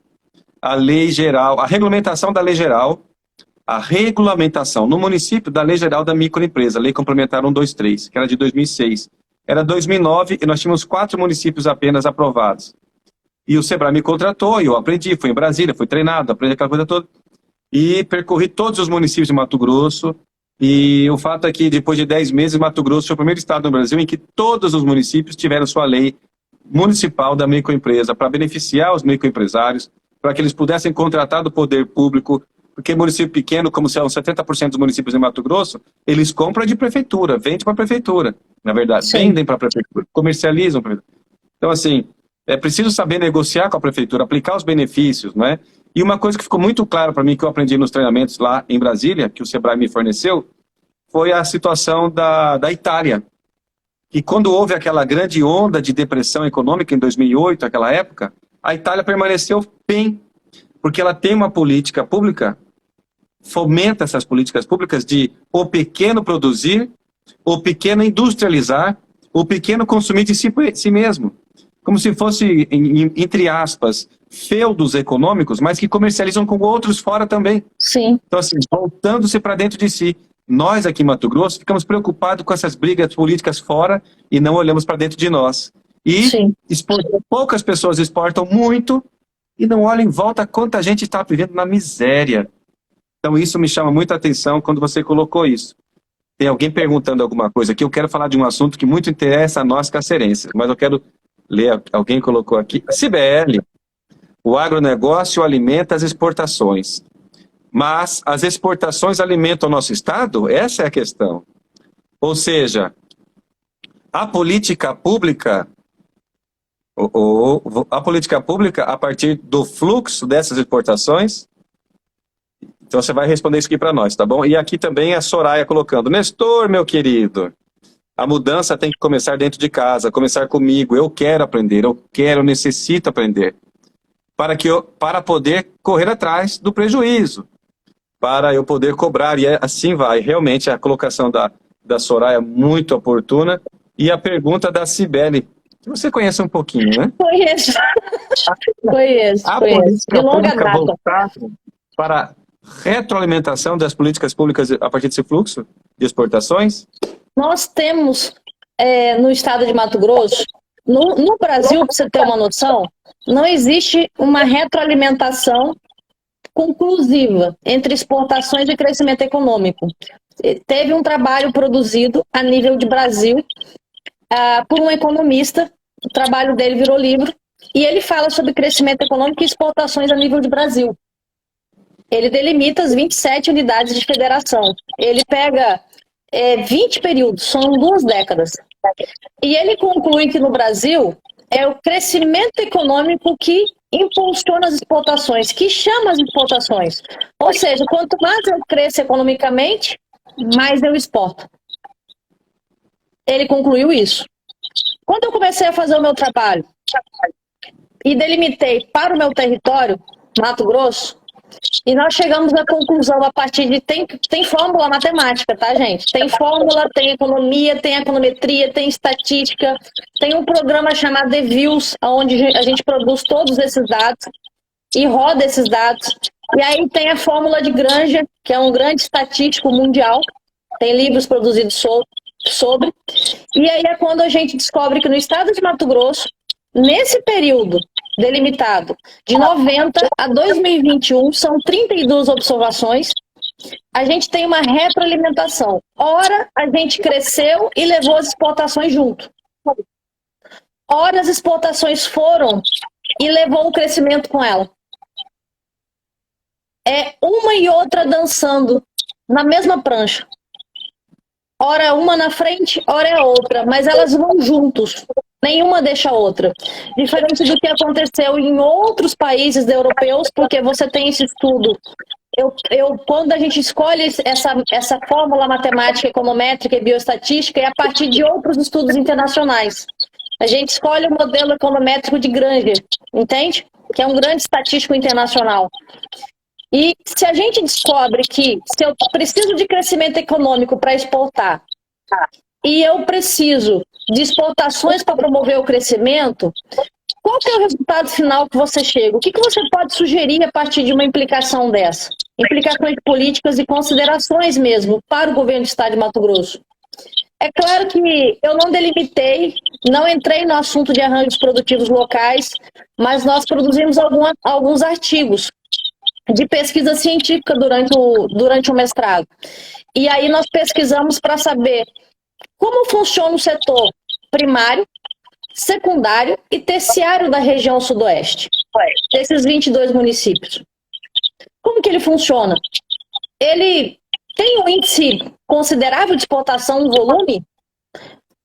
A: a lei geral, a regulamentação da lei geral, a regulamentação no município da lei geral da microempresa, lei complementar 123, que era de 2006. Era 2009 e nós tínhamos 4 municípios apenas aprovados. E o Sebrae me contratou e eu aprendi, fui em Brasília, fui treinado, aprendi aquela coisa toda. E percorri todos os municípios de Mato Grosso. E o fato é que depois de 10 meses, Mato Grosso foi o primeiro estado no Brasil em que todos os municípios tiveram sua lei municipal da microempresa para beneficiar os microempresários, para que eles pudessem contratar do poder público, porque município pequeno, como são 70% dos municípios de Mato Grosso, eles compram de prefeitura, vendem para a prefeitura, na verdade, vendem para a prefeitura, comercializam para a prefeitura. Então, assim, é preciso saber negociar com a prefeitura, aplicar os benefícios, não é? E uma coisa que ficou muito clara para mim, que eu aprendi nos treinamentos lá em Brasília, que o Sebrae me forneceu, foi a situação da Itália. E quando houve aquela grande onda de depressão econômica em 2008, aquela época, a Itália permaneceu bem, porque ela tem uma política pública, fomenta essas políticas públicas de o pequeno produzir, o pequeno industrializar, o pequeno consumir de si mesmo. Como se fosse, entre aspas, feudos econômicos, mas que comercializam com outros fora também.
C: Sim.
A: Então, assim, voltando-se para dentro de si. Nós aqui em Mato Grosso ficamos preocupados com essas brigas políticas fora e não olhamos para dentro de nós. E poucas pessoas exportam muito e não olham em volta quanta gente está vivendo na miséria. Então isso me chama muita atenção quando você colocou isso. Tem alguém perguntando alguma coisa aqui, eu quero falar de um assunto que muito interessa a nós cacerenses, mas eu quero ler, alguém colocou aqui. CBL, o agronegócio alimenta as exportações. Mas as exportações alimentam o nosso Estado? Essa é a questão. Ou seja, a política pública, a política pública a partir do fluxo dessas exportações. Então você vai responder isso aqui para nós, tá bom? E aqui também a Soraya colocando: Nestor, meu querido, a mudança tem que começar dentro de casa, começar comigo. Eu quero aprender, eu necessito aprender. Para poder correr atrás do prejuízo. Para eu poder cobrar, e assim vai. Realmente a colocação da Soraya é muito oportuna. E a pergunta da Cibele, que você conhece um pouquinho, né?
C: Conheço. Conheço.
A: A
C: De
A: política
C: longa
A: pública
C: data.
A: voltar para retroalimentação das políticas públicas a partir desse fluxo de exportações?
C: Nós temos, no estado de Mato Grosso, no Brasil, para você ter uma noção, não existe uma retroalimentação conclusiva entre exportações e crescimento econômico. Teve um trabalho produzido a nível de Brasil por um economista, o trabalho dele virou livro, e ele fala sobre crescimento econômico e exportações a nível de Brasil. Ele delimita as 27 unidades de federação. Ele pega 20 períodos, são 2 décadas. E ele conclui que no Brasil é o crescimento econômico que impulsiona as exportações, que chama as exportações. Ou seja, quanto mais eu cresço economicamente, mais eu exporto. Ele concluiu isso. Quando eu comecei a fazer o meu trabalho e delimitei para o meu território, Mato Grosso, e nós chegamos à conclusão a partir de... Tem fórmula matemática, tá, gente? Tem fórmula, tem economia, tem econometria, tem estatística, tem um programa chamado The Views, onde a gente produz todos esses dados e roda esses dados. E aí tem a fórmula de Granger, que é um grande estatístico mundial, tem livros produzidos sobre. E aí é quando a gente descobre que no estado de Mato Grosso, nesse período delimitado de 90 a 2021, são 32 observações, a gente tem uma retroalimentação. Ora, a gente cresceu e levou as exportações junto. Ora, as exportações foram e levou o crescimento com ela. É uma e outra dançando na mesma prancha. Ora uma na frente, ora é outra, mas elas vão juntos. Nenhuma deixa a outra. Diferente do que aconteceu em outros países europeus, porque você tem esse estudo. Quando a gente escolhe essa fórmula matemática, econométrica e bioestatística, é a partir de outros estudos internacionais. A gente escolhe o modelo econométrico de Granger, entende? Que é um grande estatístico internacional. E se a gente descobre que se eu preciso de crescimento econômico para exportar, e eu preciso de exportações para promover o crescimento, qual que é o resultado final que você chega? O que você pode sugerir a partir de uma implicação dessa? Implicações políticas e considerações mesmo para o governo do estado de Mato Grosso. É claro que eu não delimitei, não entrei no assunto de arranjos produtivos locais, mas nós produzimos alguns artigos de pesquisa científica durante o mestrado. E aí nós pesquisamos para saber como funciona o setor primário, secundário e terciário da região sudoeste, desses 22 municípios. Como que ele funciona? Ele tem um índice considerável de exportação no volume?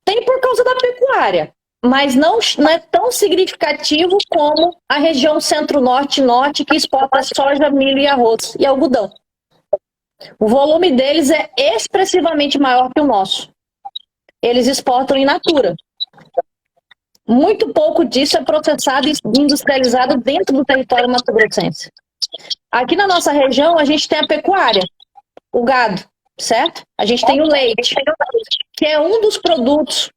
C: Tem por causa da pecuária, mas não é tão significativo como a região centro-norte e norte, que exporta soja, milho e arroz e algodão. O volume deles é expressivamente maior que o nosso. Eles exportam in natura. Muito pouco disso é processado e industrializado dentro do território mato-grossense. Aqui na nossa região, a gente tem a pecuária, o gado, certo? A gente tem o leite, que é um dos produtos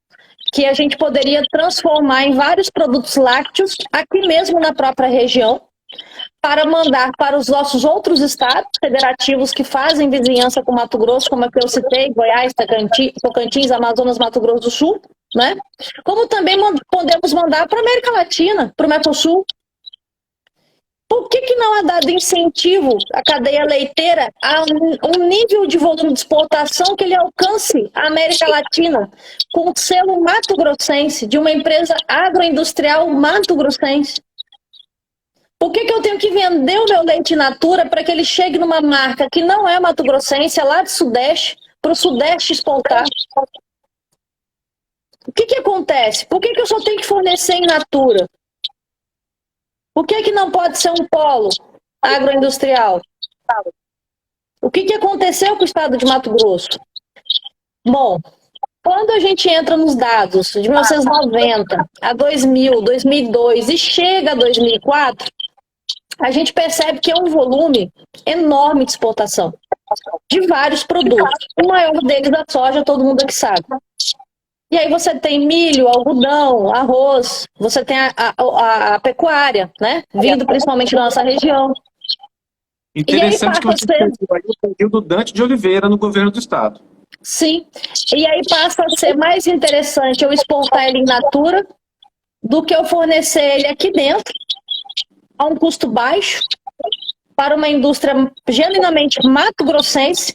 C: que a gente poderia transformar em vários produtos lácteos, aqui mesmo na própria região, para mandar para os nossos outros estados federativos que fazem vizinhança com Mato Grosso, como é que eu citei, Goiás, Tocantins, Amazonas, Mato Grosso do Sul, né? Como também podemos mandar para a América Latina, para o Mercosul. Por que não é dado incentivo à cadeia leiteira a um nível de volume de exportação que ele alcance a América Latina com o selo mato-grossense, de uma empresa agroindustrial mato-grossense? Por que eu tenho que vender o meu leite in natura para que ele chegue numa marca que não é mato-grossense, é lá do Sudeste, para o Sudeste exportar? O que acontece? Por que eu só tenho que fornecer in natura? Por que não pode ser um polo agroindustrial? O que aconteceu com o estado de Mato Grosso? Bom, quando a gente entra nos dados de 1990 a 2000, 2002 e chega a 2004, a gente percebe que é um volume enorme de exportação de vários produtos. O maior deles é a soja, todo mundo aqui sabe. E aí você tem milho, algodão, arroz, você tem a pecuária, né? Vindo principalmente da nossa região.
A: Interessante que você pegou aí o período Dante de Oliveira no governo do estado.
C: Sim. E aí passa a ser mais interessante eu exportar ele in natura do que eu fornecer ele aqui dentro a um custo baixo para uma indústria genuinamente mato-grossense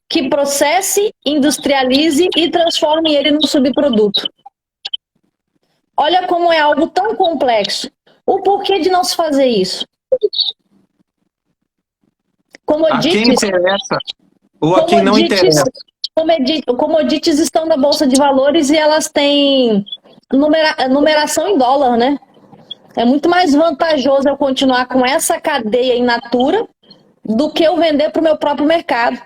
C: que processe, industrialize e transforme ele num subproduto. Olha como é algo tão complexo. O porquê de não se fazer isso?
A: Commodities, a quem interessa ou a quem não interessa?
C: Commodities estão na Bolsa de Valores e elas têm numeração em dólar, né? É muito mais vantajoso eu continuar com essa cadeia in natura do que eu vender para o meu próprio mercado.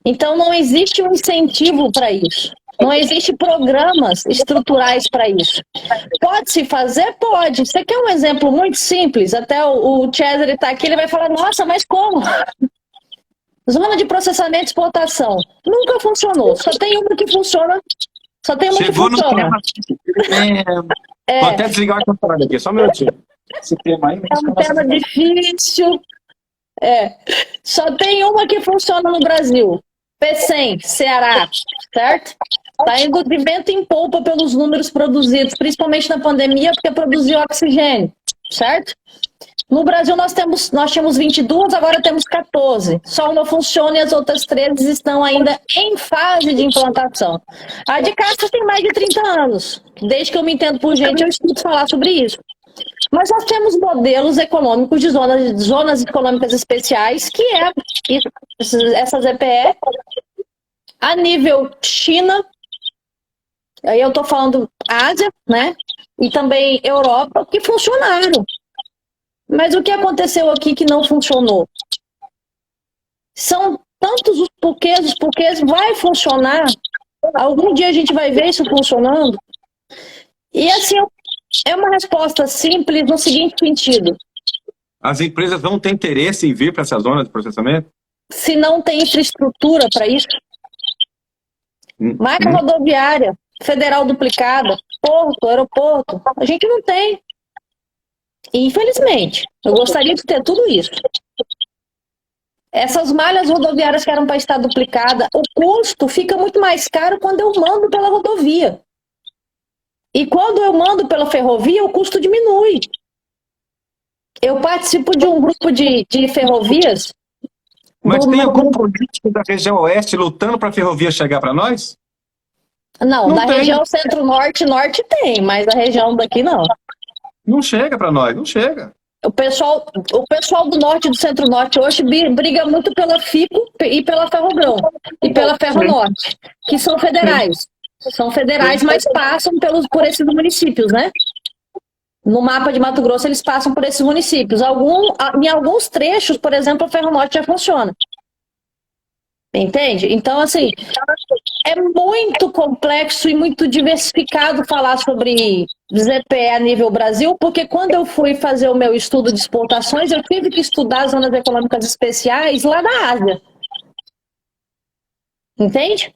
C: Então não existe um incentivo para isso. Não existe programas estruturais para isso. Pode-se fazer? Pode. Você quer um exemplo muito simples? Até o Cesare está aqui, ele vai falar, nossa, mas como? Zona de processamento e exportação. Nunca funcionou. Só tem uma que funciona. Só tem uma que funciona.
A: Vou até desligar a computadora aqui, só um minutinho. Esse tema aí,
C: é um tema difícil. Só tem uma que funciona no Brasil. Pecém, Ceará, certo? Está indo de vento em polpa pelos números produzidos, principalmente na pandemia, porque produziu oxigênio, certo? No Brasil nós tínhamos 22, agora temos 14. Só uma funciona e as outras 13 estão ainda em fase de implantação. A de Castro tem mais de 30 anos. Desde que eu me entendo por gente, eu escuto falar sobre isso. Mas nós temos modelos econômicos de zonas econômicas especiais, que é essas EPE, a nível China, aí eu estou falando Ásia, né? E também Europa, que funcionaram. Mas o que aconteceu aqui que não funcionou? São tantos os porquês vai funcionar. Algum dia a gente vai ver isso funcionando. E assim, é uma resposta simples no seguinte sentido.
A: As empresas vão ter interesse em vir para essa zona de processamento?
C: Se não tem infraestrutura para isso. Malha rodoviária, federal duplicada, porto, aeroporto, a gente não tem. Infelizmente, eu gostaria de ter tudo isso. Essas malhas rodoviárias que eram para estar duplicada, o custo fica muito mais caro quando eu mando pela rodovia. E quando eu mando pela ferrovia, o custo diminui. Eu participo de um grupo de ferrovias.
A: Mas tem algum político da região oeste lutando para a ferrovia chegar para nós?
C: Não, na região centro-norte, norte tem, mas a região daqui não.
A: Não chega para nós, não chega.
C: O pessoal do norte e do centro-norte hoje briga muito pela FICO e pela Ferrogrão e pela Ferronorte, que são federais. São federais, mas passam por esses municípios, né? No mapa de Mato Grosso, eles passam por esses municípios. Em alguns trechos, por exemplo, a Ferronorte já funciona. Entende? Então, assim, é muito complexo e muito diversificado falar sobre ZPE a nível Brasil, porque quando eu fui fazer o meu estudo de exportações, eu tive que estudar as zonas econômicas especiais lá da Ásia. Entende?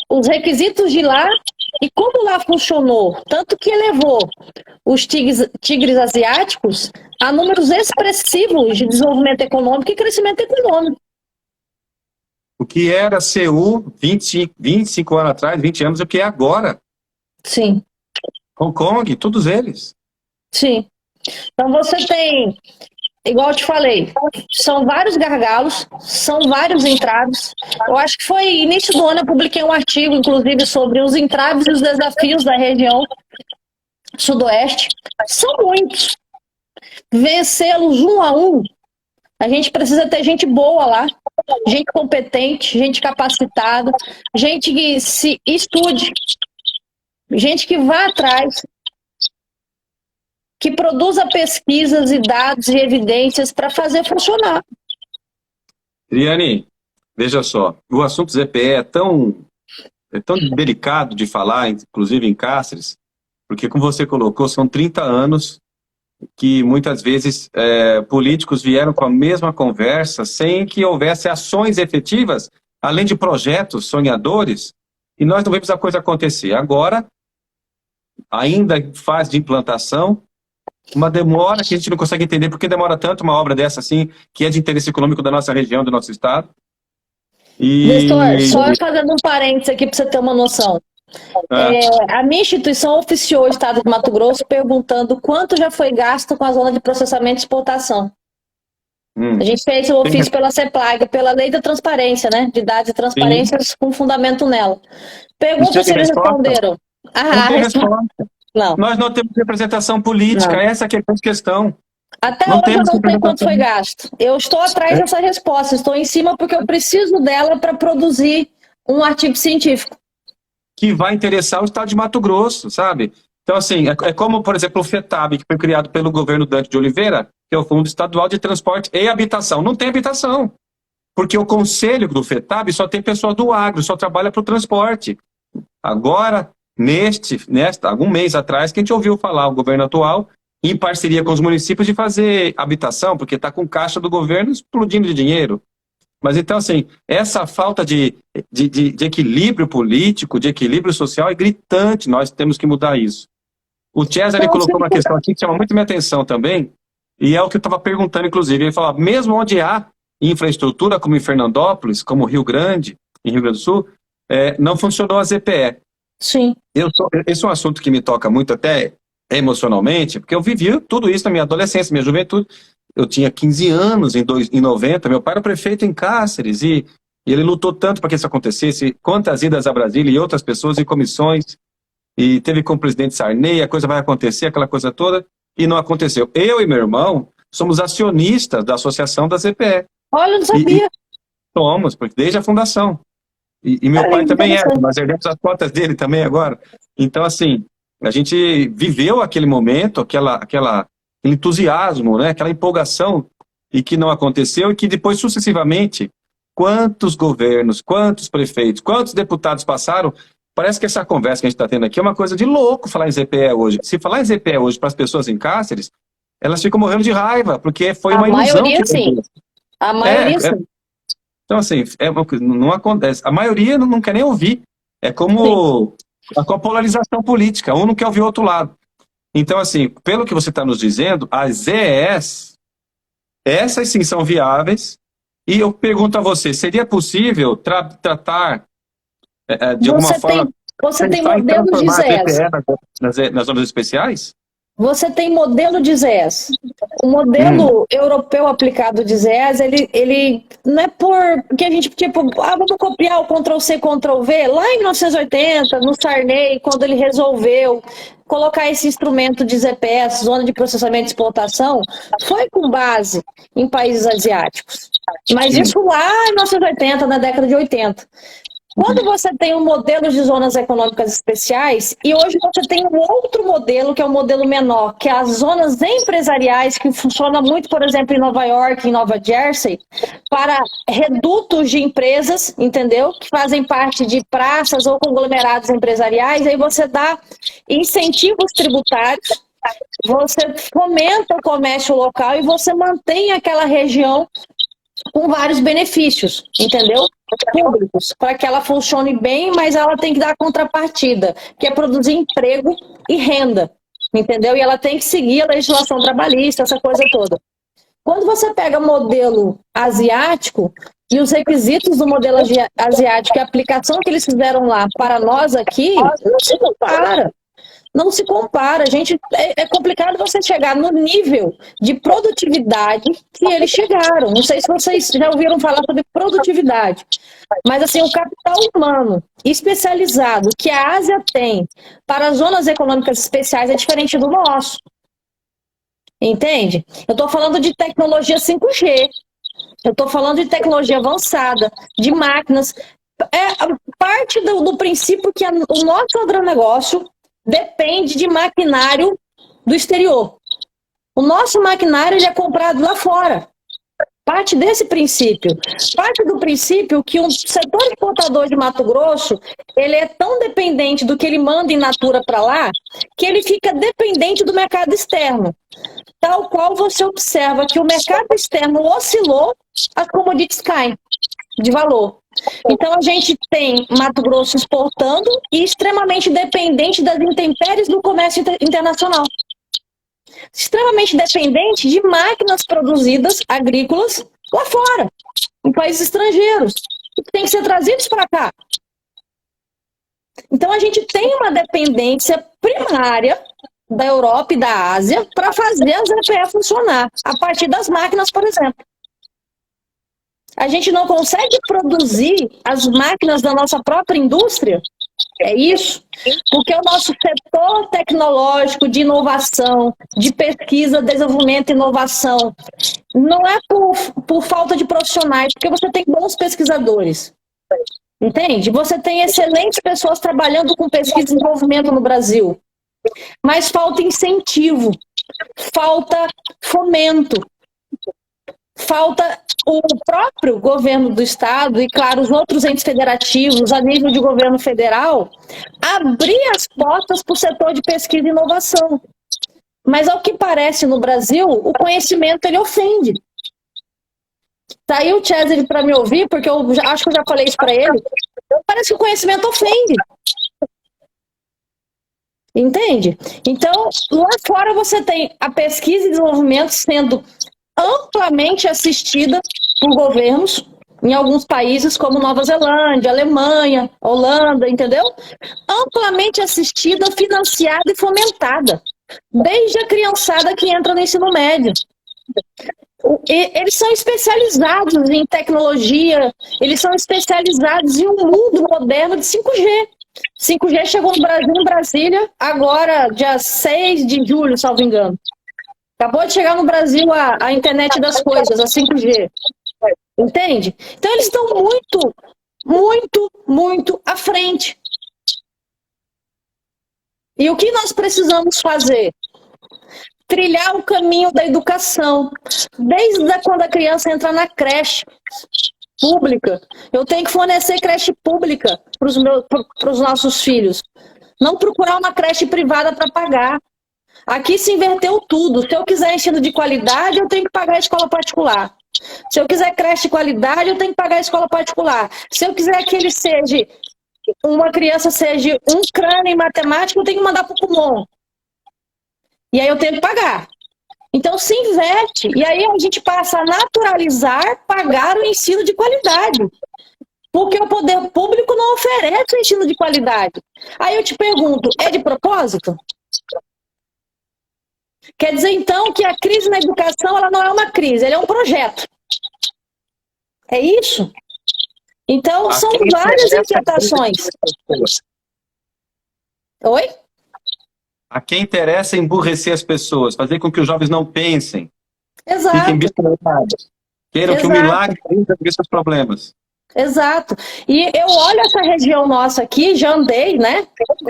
C: Os requisitos de lá e como lá funcionou. Tanto que elevou os tigres asiáticos a números expressivos de desenvolvimento econômico e crescimento econômico.
A: O que era CU 25 anos atrás, 20 anos, o que é agora.
C: Sim.
A: Hong Kong, todos eles.
C: Sim. Então você tem, igual eu te falei, são vários gargalos, são vários entraves. Eu acho que foi início do ano eu publiquei um artigo, inclusive, sobre os entraves e os desafios da região sudoeste. São muitos. Vencê-los um a um, a gente precisa ter gente boa lá. gente competente, gente capacitada, gente que se estude, gente que vá atrás, que produza pesquisas e dados e evidências para fazer funcionar.
A: Triane, veja só, o assunto ZPE é tão delicado de falar, inclusive em Cáceres, porque, como você colocou, são 30 anos que muitas vezes políticos vieram com a mesma conversa sem que houvesse ações efetivas, além de projetos sonhadores, e nós não vemos a coisa acontecer. Agora, ainda em fase de implantação, uma demora que a gente não consegue entender porque demora tanto uma obra dessa assim, que é de interesse econômico da nossa região, do nosso estado.
C: Nestor, só fazendo um parênteses aqui para você ter uma noção. A minha instituição oficiou o estado de Mato Grosso perguntando quanto já foi gasto com a zona de processamento e exportação. A gente fez o ofício pela CEPLAG, pela lei da transparência, né? De dados e transparências com fundamento nela. Pergunta se eles responderam.
A: Não tem resposta.
C: Não.
A: Nós não temos representação política,
C: Não.
A: essa que é a questão.
C: Até hoje eu não sei quanto foi gasto. Eu estou atrás dessa resposta, estou em cima porque eu preciso dela para produzir um artigo científico.
A: Que vai interessar o estado de Mato Grosso, sabe? Então, assim, é como, por exemplo, o FETAB, que foi criado pelo governo Dante de Oliveira, que é o Fundo Estadual de Transporte e Habitação. Não tem habitação, porque o conselho do FETAB só tem pessoal do agro, só trabalha para o transporte. Agora, algum mês atrás, que a gente ouviu falar, o governo atual, em parceria com os municípios, de fazer habitação, porque está com caixa do governo explodindo de dinheiro. Mas então, assim, essa falta de equilíbrio político, de equilíbrio social é gritante, nós temos que mudar isso. O César colocou uma questão aqui que chama muito minha atenção também, e é o que eu estava perguntando, inclusive. Ele falou, mesmo onde há infraestrutura, como em Fernandópolis, como Rio Grande, em Rio Grande do Sul, não funcionou a ZPE.
C: Sim.
A: Esse é um assunto que me toca muito até emocionalmente, porque eu vivi tudo isso na minha adolescência, minha juventude. Eu tinha 15 anos em 90, meu pai era prefeito em Cáceres, e ele lutou tanto para que isso acontecesse, quantas idas a Brasília e outras pessoas em comissões, e teve com o presidente Sarney, a coisa vai acontecer, aquela coisa toda, e não aconteceu. Eu e meu irmão somos acionistas da associação da ZPE.
C: Olha, eu não sabia.
A: Somos, porque desde a fundação. E meu pai também nós herdamos as cotas dele também agora. Então, assim, a gente viveu aquele momento, aquele entusiasmo, né, aquela empolgação, e que não aconteceu, e que depois, sucessivamente, quantos governos, quantos prefeitos, quantos deputados passaram. Parece que essa conversa que a gente está tendo aqui é uma coisa de louco falar em ZPE hoje. Se falar em ZPE hoje para as pessoas em Cáceres, elas ficam morrendo de raiva, porque foi uma ilusão.
C: A maioria, sim. A maioria, sim.
A: Então, assim, não acontece. A maioria não quer nem ouvir. É como a polarização política. Um não quer ouvir o outro lado. Então, assim, pelo que você está nos dizendo, as ZES, essas sim são viáveis. E eu pergunto a você, seria possível tratar de alguma forma...
C: Você tem modelos de ZES.
A: Nas zonas especiais?
C: Você tem modelo de ZES. O modelo europeu aplicado de ZES, ele não é porque a gente, vamos copiar o Ctrl-C, Ctrl-V. Lá em 1980, no Sarney, quando ele resolveu colocar esse instrumento de ZPS, Zona de Processamento e Explotação, foi com base em países asiáticos. Mas isso lá em 1980, na década de 80. Quando você tem um modelo de zonas econômicas especiais, e hoje você tem um outro modelo, que é o modelo menor, que é as zonas empresariais, que funciona muito, por exemplo, em Nova York, em Nova Jersey, para redutos de empresas, entendeu? Que fazem parte de praças ou conglomerados empresariais, aí você dá incentivos tributários, você fomenta o comércio local e você mantém aquela região com vários benefícios, entendeu? Públicos, para que ela funcione bem, mas ela tem que dar contrapartida, que é produzir emprego e renda, entendeu? E ela tem que seguir a legislação trabalhista, essa coisa toda. Quando você pega modelo asiático e os requisitos do modelo asiático e a aplicação que eles fizeram lá para nós aqui, não se compara. Não se compara, gente. É complicado você chegar no nível de produtividade que eles chegaram. Não sei se vocês já ouviram falar sobre produtividade, mas assim, o capital humano especializado que a Ásia tem para as zonas econômicas especiais é diferente do nosso. Entende? Eu estou falando de tecnologia 5G. Eu estou falando de tecnologia avançada, de máquinas. É parte do princípio que o nosso agronegócio depende de maquinário do exterior. O nosso maquinário ele é comprado lá fora. Parte desse princípio. Parte do princípio que um setor exportador de Mato Grosso, ele é tão dependente do que ele manda in natura para lá, que ele fica dependente do mercado externo. Tal qual você observa que o mercado externo oscilou, as commodities caem de valor. Então a gente tem Mato Grosso exportando e extremamente dependente das intempéries do comércio internacional. Extremamente dependente de máquinas produzidas agrícolas lá fora, em países estrangeiros, que têm que ser trazidos para cá. Então a gente tem uma dependência primária da Europa e da Ásia para fazer as EPE funcionar, a partir das máquinas, por exemplo. A gente não consegue produzir as máquinas da nossa própria indústria. É isso, porque o nosso setor tecnológico de inovação, de pesquisa, desenvolvimento e inovação, não é por falta de profissionais, porque você tem bons pesquisadores, entende? Você tem excelentes pessoas trabalhando com pesquisa e desenvolvimento no Brasil, mas falta incentivo, falta fomento, falta o próprio governo do estado e, claro, os outros entes federativos, a nível de governo federal, abrir as portas para o setor de pesquisa e inovação. Mas, ao que parece no Brasil, o conhecimento ele ofende. Tá aí o César para me ouvir, porque eu acho que eu já falei isso para ele. Parece que o conhecimento ofende. Entende? Então, lá fora você tem a pesquisa e desenvolvimento sendo amplamente assistida por governos, em alguns países como Nova Zelândia, Alemanha, Holanda, entendeu? Amplamente assistida, financiada e fomentada, desde a criançada que entra no ensino médio. Eles são especializados em tecnologia, eles são especializados em um mundo moderno de 5G. 5G chegou no Brasil, em Brasília, agora, dia 6 de julho, salvo engano. Acabou de chegar no Brasil a internet das coisas, a 5G. Entende? Então eles estão muito, muito, muito à frente. E o que nós precisamos fazer? Trilhar o caminho da educação. Desde quando a criança entra na creche pública, eu tenho que fornecer creche pública para os nossos filhos. Não procurar uma creche privada para pagar. Aqui se inverteu tudo. Se eu quiser ensino de qualidade, eu tenho que pagar a escola particular. Se eu quiser creche de qualidade, eu tenho que pagar a escola particular. Se eu quiser que ele seja, uma criança seja um crânio em matemática, eu tenho que mandar para o Kumon. E aí eu tenho que pagar. Então se inverte. E aí a gente passa a naturalizar pagar o ensino de qualidade. Porque o poder público não oferece o ensino de qualidade. Aí eu te pergunto, é de propósito? Quer dizer, então, que a crise na educação ela não é uma crise, ela é um projeto. É isso? Então, são várias inquietações. Oi?
A: A quem interessa emburrecer as pessoas, fazer com que os jovens não pensem.
C: Exato.
A: Fiquem biscoitados. Queiram que o milagre resolva seus problemas.
C: Exato. E eu olho essa região nossa aqui, já andei, né?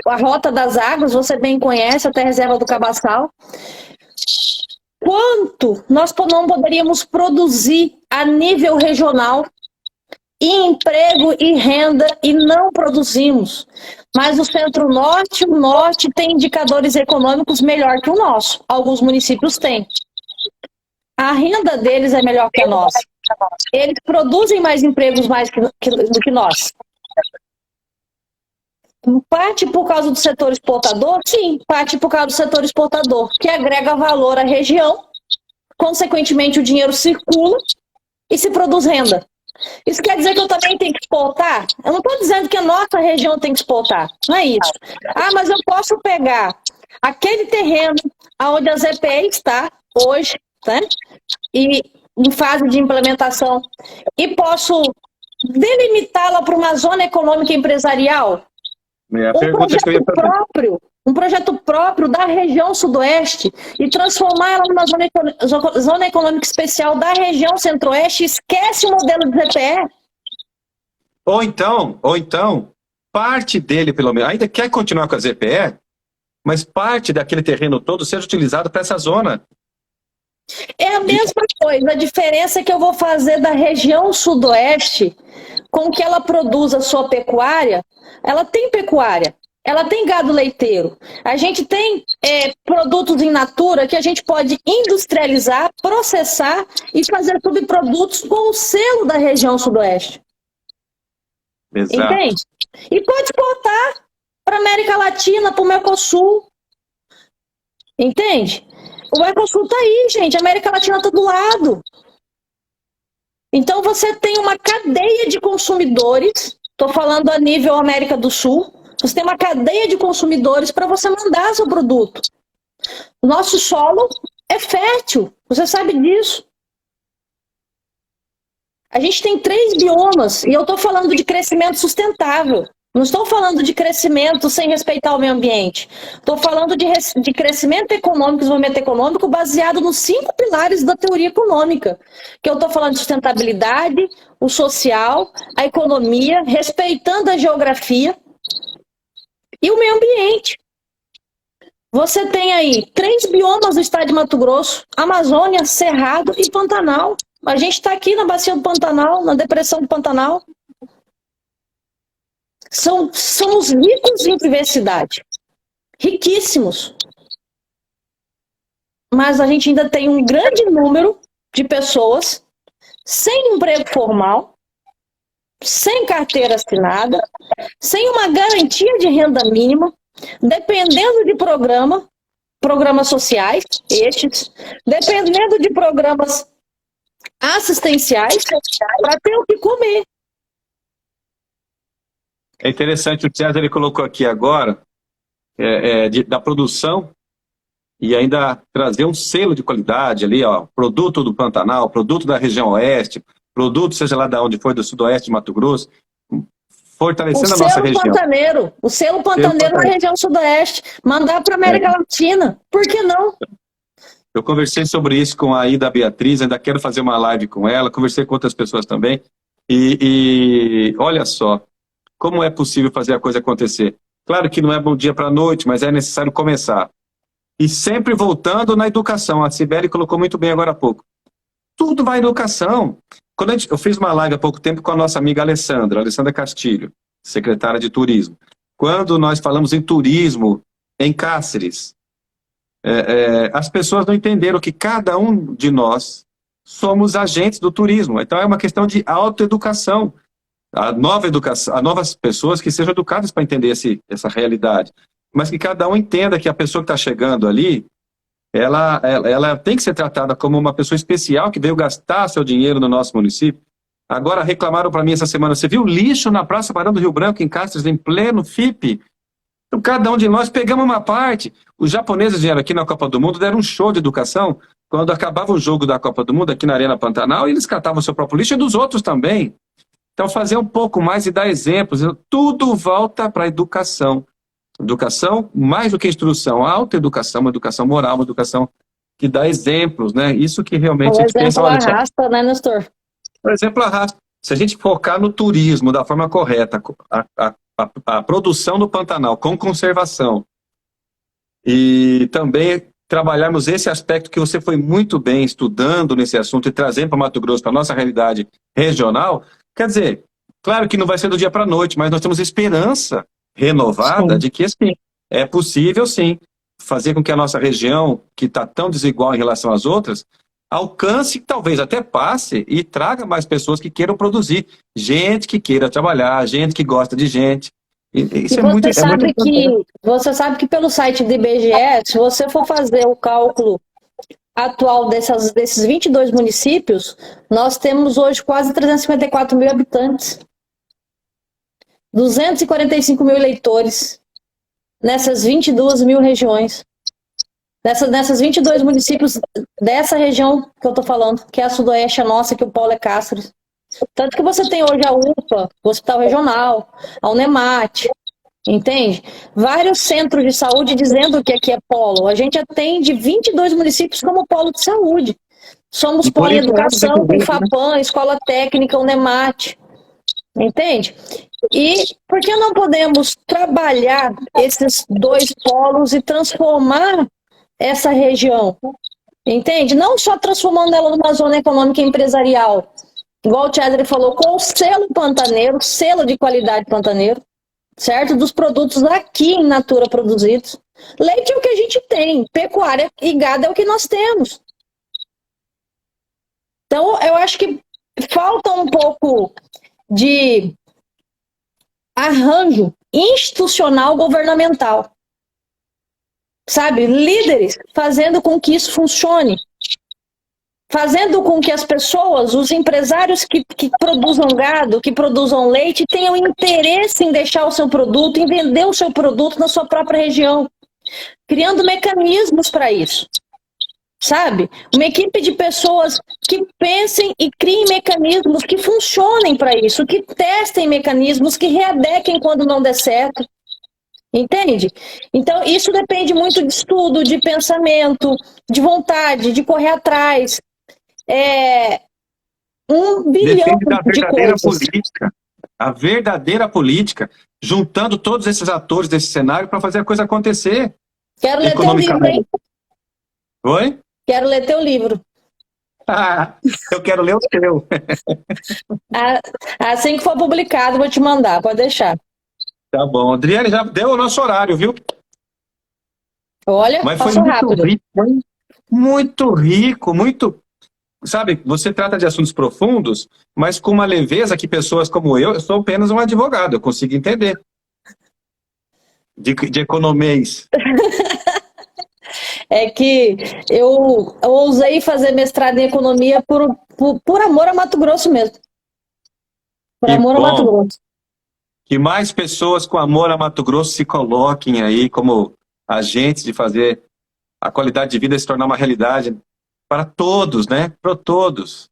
C: A Rota das Águas, você bem conhece, até a Reserva do Cabaçal. Quanto nós não poderíamos produzir a nível regional em emprego e renda e não produzimos. Mas o Centro-Norte, o Norte tem indicadores econômicos melhor que o nosso. Alguns municípios têm. A renda deles é melhor que a nossa. Eles produzem mais empregos do que nós. Parte por causa do setor exportador? Sim, parte por causa do setor exportador, que agrega valor à região, consequentemente o dinheiro circula e se produz renda. Isso quer dizer que eu também tenho que exportar? Eu não estou dizendo que a nossa região tem que exportar, não é isso. Ah, mas eu posso pegar aquele terreno onde a ZPE está hoje, né? E em fase de implementação, e posso delimitá-la para uma zona econômica empresarial? um projeto próprio da região sudoeste e transformar ela numa zona econômica especial da região centro-oeste, esquece o modelo de ZPE.
A: Ou então, parte dele, pelo menos, ainda quer continuar com a ZPE, mas parte daquele terreno todo seja utilizado para essa zona.
C: É a mesma coisa, a diferença é que eu vou fazer da região sudoeste com que ela produza a sua pecuária. Ela tem pecuária, ela tem gado leiteiro. A gente tem produtos in natura que a gente pode industrializar, processar e fazer subprodutos com o selo da região sudoeste.
A: Exato.
C: Entende? E pode exportar para a América Latina, para o Mercosul. Entende? O Mercosul está aí, gente. A América Latina está do lado. Então você tem uma cadeia de consumidores, estou falando a nível América do Sul, você tem uma cadeia de consumidores para você mandar seu produto. O nosso solo é fértil, você sabe disso. A gente tem 3 biomas, e eu estou falando de crescimento sustentável. Não estou falando de crescimento sem respeitar o meio ambiente. Estou falando de crescimento econômico, desenvolvimento econômico baseado nos 5 pilares da teoria econômica. Que eu estou falando de sustentabilidade, o social, a economia, respeitando a geografia e o meio ambiente. Você tem aí 3 biomas do estado de Mato Grosso: Amazônia, Cerrado e Pantanal. A gente está aqui na bacia do Pantanal, na depressão do Pantanal. Somos ricos em diversidade. Riquíssimos. Mas a gente ainda tem um grande número de pessoas sem emprego formal, sem carteira assinada, sem uma garantia de renda mínima, dependendo de programas sociais, dependendo de programas assistenciais para ter o que comer.
A: É interessante, o César ele colocou aqui agora da produção e ainda trazer um selo de qualidade ali, ó, produto do Pantanal, produto da região oeste, produto seja lá de onde for, do sudoeste de Mato Grosso, fortalecendo a nossa região.
C: O selo pantaneiro na região sudoeste, mandar para a América Latina, por que não?
A: Eu conversei sobre isso com a Ida Beatriz, ainda quero fazer uma live com ela, conversei com outras pessoas também, e olha só, como é possível fazer a coisa acontecer? Claro que não é bom dia para a noite, mas é necessário começar. E sempre voltando na educação. A Sibeli colocou muito bem agora há pouco. Tudo vai em educação. Eu fiz uma live há pouco tempo com a nossa amiga Alessandra Castilho, secretária de Turismo. Quando nós falamos em turismo em Cáceres, as pessoas não entenderam que cada um de nós somos agentes do turismo. Então é uma questão de autoeducação. A novas pessoas que sejam educadas para entender essa realidade. Mas que cada um entenda que a pessoa que está chegando ali, ela tem que ser tratada como uma pessoa especial que veio gastar seu dinheiro no nosso município. Agora reclamaram para mim essa semana, você viu lixo na Praça Barão do Rio Branco, em Cáceres, em pleno FIP? Então cada um de nós pegamos uma parte. Os japoneses vieram aqui na Copa do Mundo, deram um show de educação. Quando acabava o jogo da Copa do Mundo aqui na Arena Pantanal, eles catavam o seu próprio lixo e dos outros também. Então, fazer um pouco mais e dar exemplos. Tudo volta para a educação. Educação, mais do que instrução, autoeducação, uma educação moral, uma educação que dá exemplos, né? Isso que realmente a gente pensa.
C: O exemplo arrasta, né, Nestor?
A: O exemplo arrasta. Se a gente focar no turismo da forma correta, a produção do Pantanal com conservação, e também trabalharmos esse aspecto que você foi muito bem estudando nesse assunto e trazendo para Mato Grosso, para a nossa realidade regional. Quer dizer, claro que não vai ser do dia para a noite, mas nós temos esperança renovada de que sim, é possível sim fazer com que a nossa região, que está tão desigual em relação às outras, alcance, talvez até passe e traga mais pessoas que queiram produzir, gente que queira trabalhar, gente que gosta de gente. Isso é muito importante.
C: Você sabe que pelo site do IBGE, se você for fazer o cálculo atual desses 22 municípios, nós temos hoje quase 354 mil habitantes, 245 mil eleitores, nessas 22 mil regiões, nessas 22 municípios dessa região que eu estou falando, que é a sudoeste, a nossa, que o polo é Cáceres. Tanto que você tem hoje a UPA, o Hospital Regional, a Unemat, Entende? Vários centros de saúde dizendo que aqui é polo. A gente atende 22 municípios como polo de saúde. Somos
A: E por
C: polo em
A: isso
C: educação, com
A: né?
C: FAPAM, Escola Técnica, Unemat. Entende? E por que não podemos trabalhar esses dois polos e transformar essa região? Entende? Não só transformando ela numa zona econômica e empresarial, igual o Cesare falou, com o selo pantaneiro, selo de qualidade pantaneiro, certo? Dos produtos aqui em natura produzidos. Leite é o que a gente tem, pecuária e gado é o que nós temos. Então, eu acho que falta um pouco de arranjo institucional governamental. Sabe? Líderes fazendo com que isso funcione. Fazendo com que as pessoas, os empresários que produzam gado, que produzam leite, tenham interesse em deixar o seu produto, em vender o seu produto na sua própria região. Criando mecanismos para isso. Sabe? Uma equipe de pessoas que pensem e criem mecanismos que funcionem para isso, que testem mecanismos, que readequem quando não der certo. Entende? Então, isso depende muito de estudo, de pensamento, de vontade, de correr atrás. 1 bilhão
A: Depende da
C: de
A: verdadeira
C: coisas.
A: política. A verdadeira política, juntando todos esses atores desse cenário para fazer a coisa acontecer.
C: Quero ler teu livro, hein?
A: Oi?
C: Quero ler teu livro.
A: Ah, eu quero ler o teu.
C: Assim que for publicado, vou te mandar, pode deixar.
A: Tá bom. Adriane, já deu o nosso horário, viu?
C: Olha,
A: mas foi
C: passou
A: muito
C: rápido.
A: rico, muito rico, muito... Sabe, você trata de assuntos profundos, mas com uma leveza que pessoas como eu sou apenas um advogado, eu consigo entender. De economês.
C: É que eu ousei fazer mestrado em economia por amor a Mato Grosso mesmo. Por
A: Que
C: amor a Mato
A: bom.
C: Grosso.
A: Que mais pessoas com amor a Mato Grosso se coloquem aí como agentes de fazer a qualidade de vida se tornar uma realidade para todos, né? Para todos,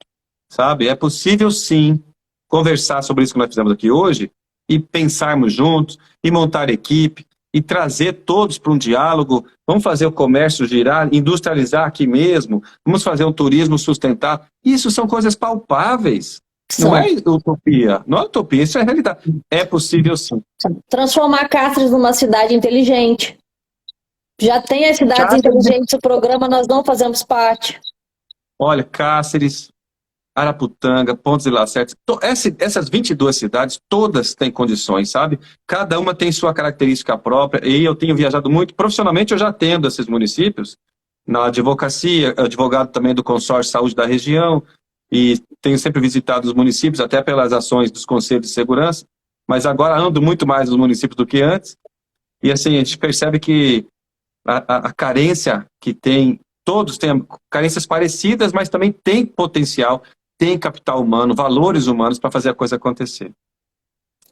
A: sabe? É possível, sim, conversar sobre isso que nós fizemos aqui hoje e pensarmos juntos e montar equipe e trazer todos para um diálogo. Vamos fazer o comércio girar, industrializar aqui mesmo, vamos fazer um turismo sustentável. Isso são coisas palpáveis. Não é utopia, não é utopia, isso é realidade. É possível, sim.
C: Transformar Cáceres numa cidade inteligente. Já tem as cidades inteligentes, o programa nós não fazemos parte.
A: Olha, Cáceres, Araputanga, Pontes e Lacerda, essas 22 cidades, todas têm condições, sabe? Cada uma tem sua característica própria, e eu tenho viajado muito, profissionalmente eu já atendo esses municípios, na advocacia, advogado também do consórcio de saúde da região, e tenho sempre visitado os municípios, até pelas ações dos conselhos de segurança, mas agora ando muito mais nos municípios do que antes, e assim, a gente percebe que a carência que tem, todos têm carências parecidas, mas também tem potencial, tem capital humano, valores humanos para fazer a coisa acontecer.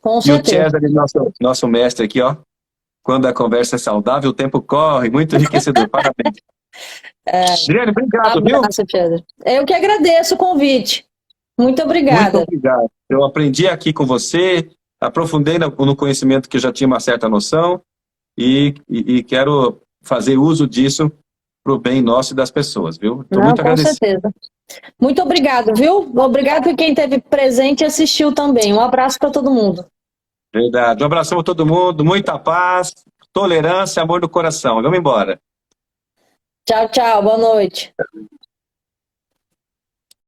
C: Com
A: E
C: certeza.
A: o Cesare, nosso mestre aqui, ó, quando a conversa é saudável, o tempo corre, muito enriquecedor, parabéns. Adriane, obrigado, viu?
C: Cesare. Eu que agradeço o convite. Muito obrigada.
A: Muito obrigado. Eu aprendi aqui com você, aprofundei no conhecimento que eu já tinha uma certa noção e quero fazer uso disso para o bem nosso e das pessoas, viu? Estou muito agradecido.
C: Com certeza. Muito obrigado, viu? Obrigado por quem esteve presente e assistiu também. Um abraço para todo mundo.
A: Verdade. Um abração para todo mundo, muita paz, tolerância, amor no coração. Vamos embora.
C: Tchau, tchau. Boa noite.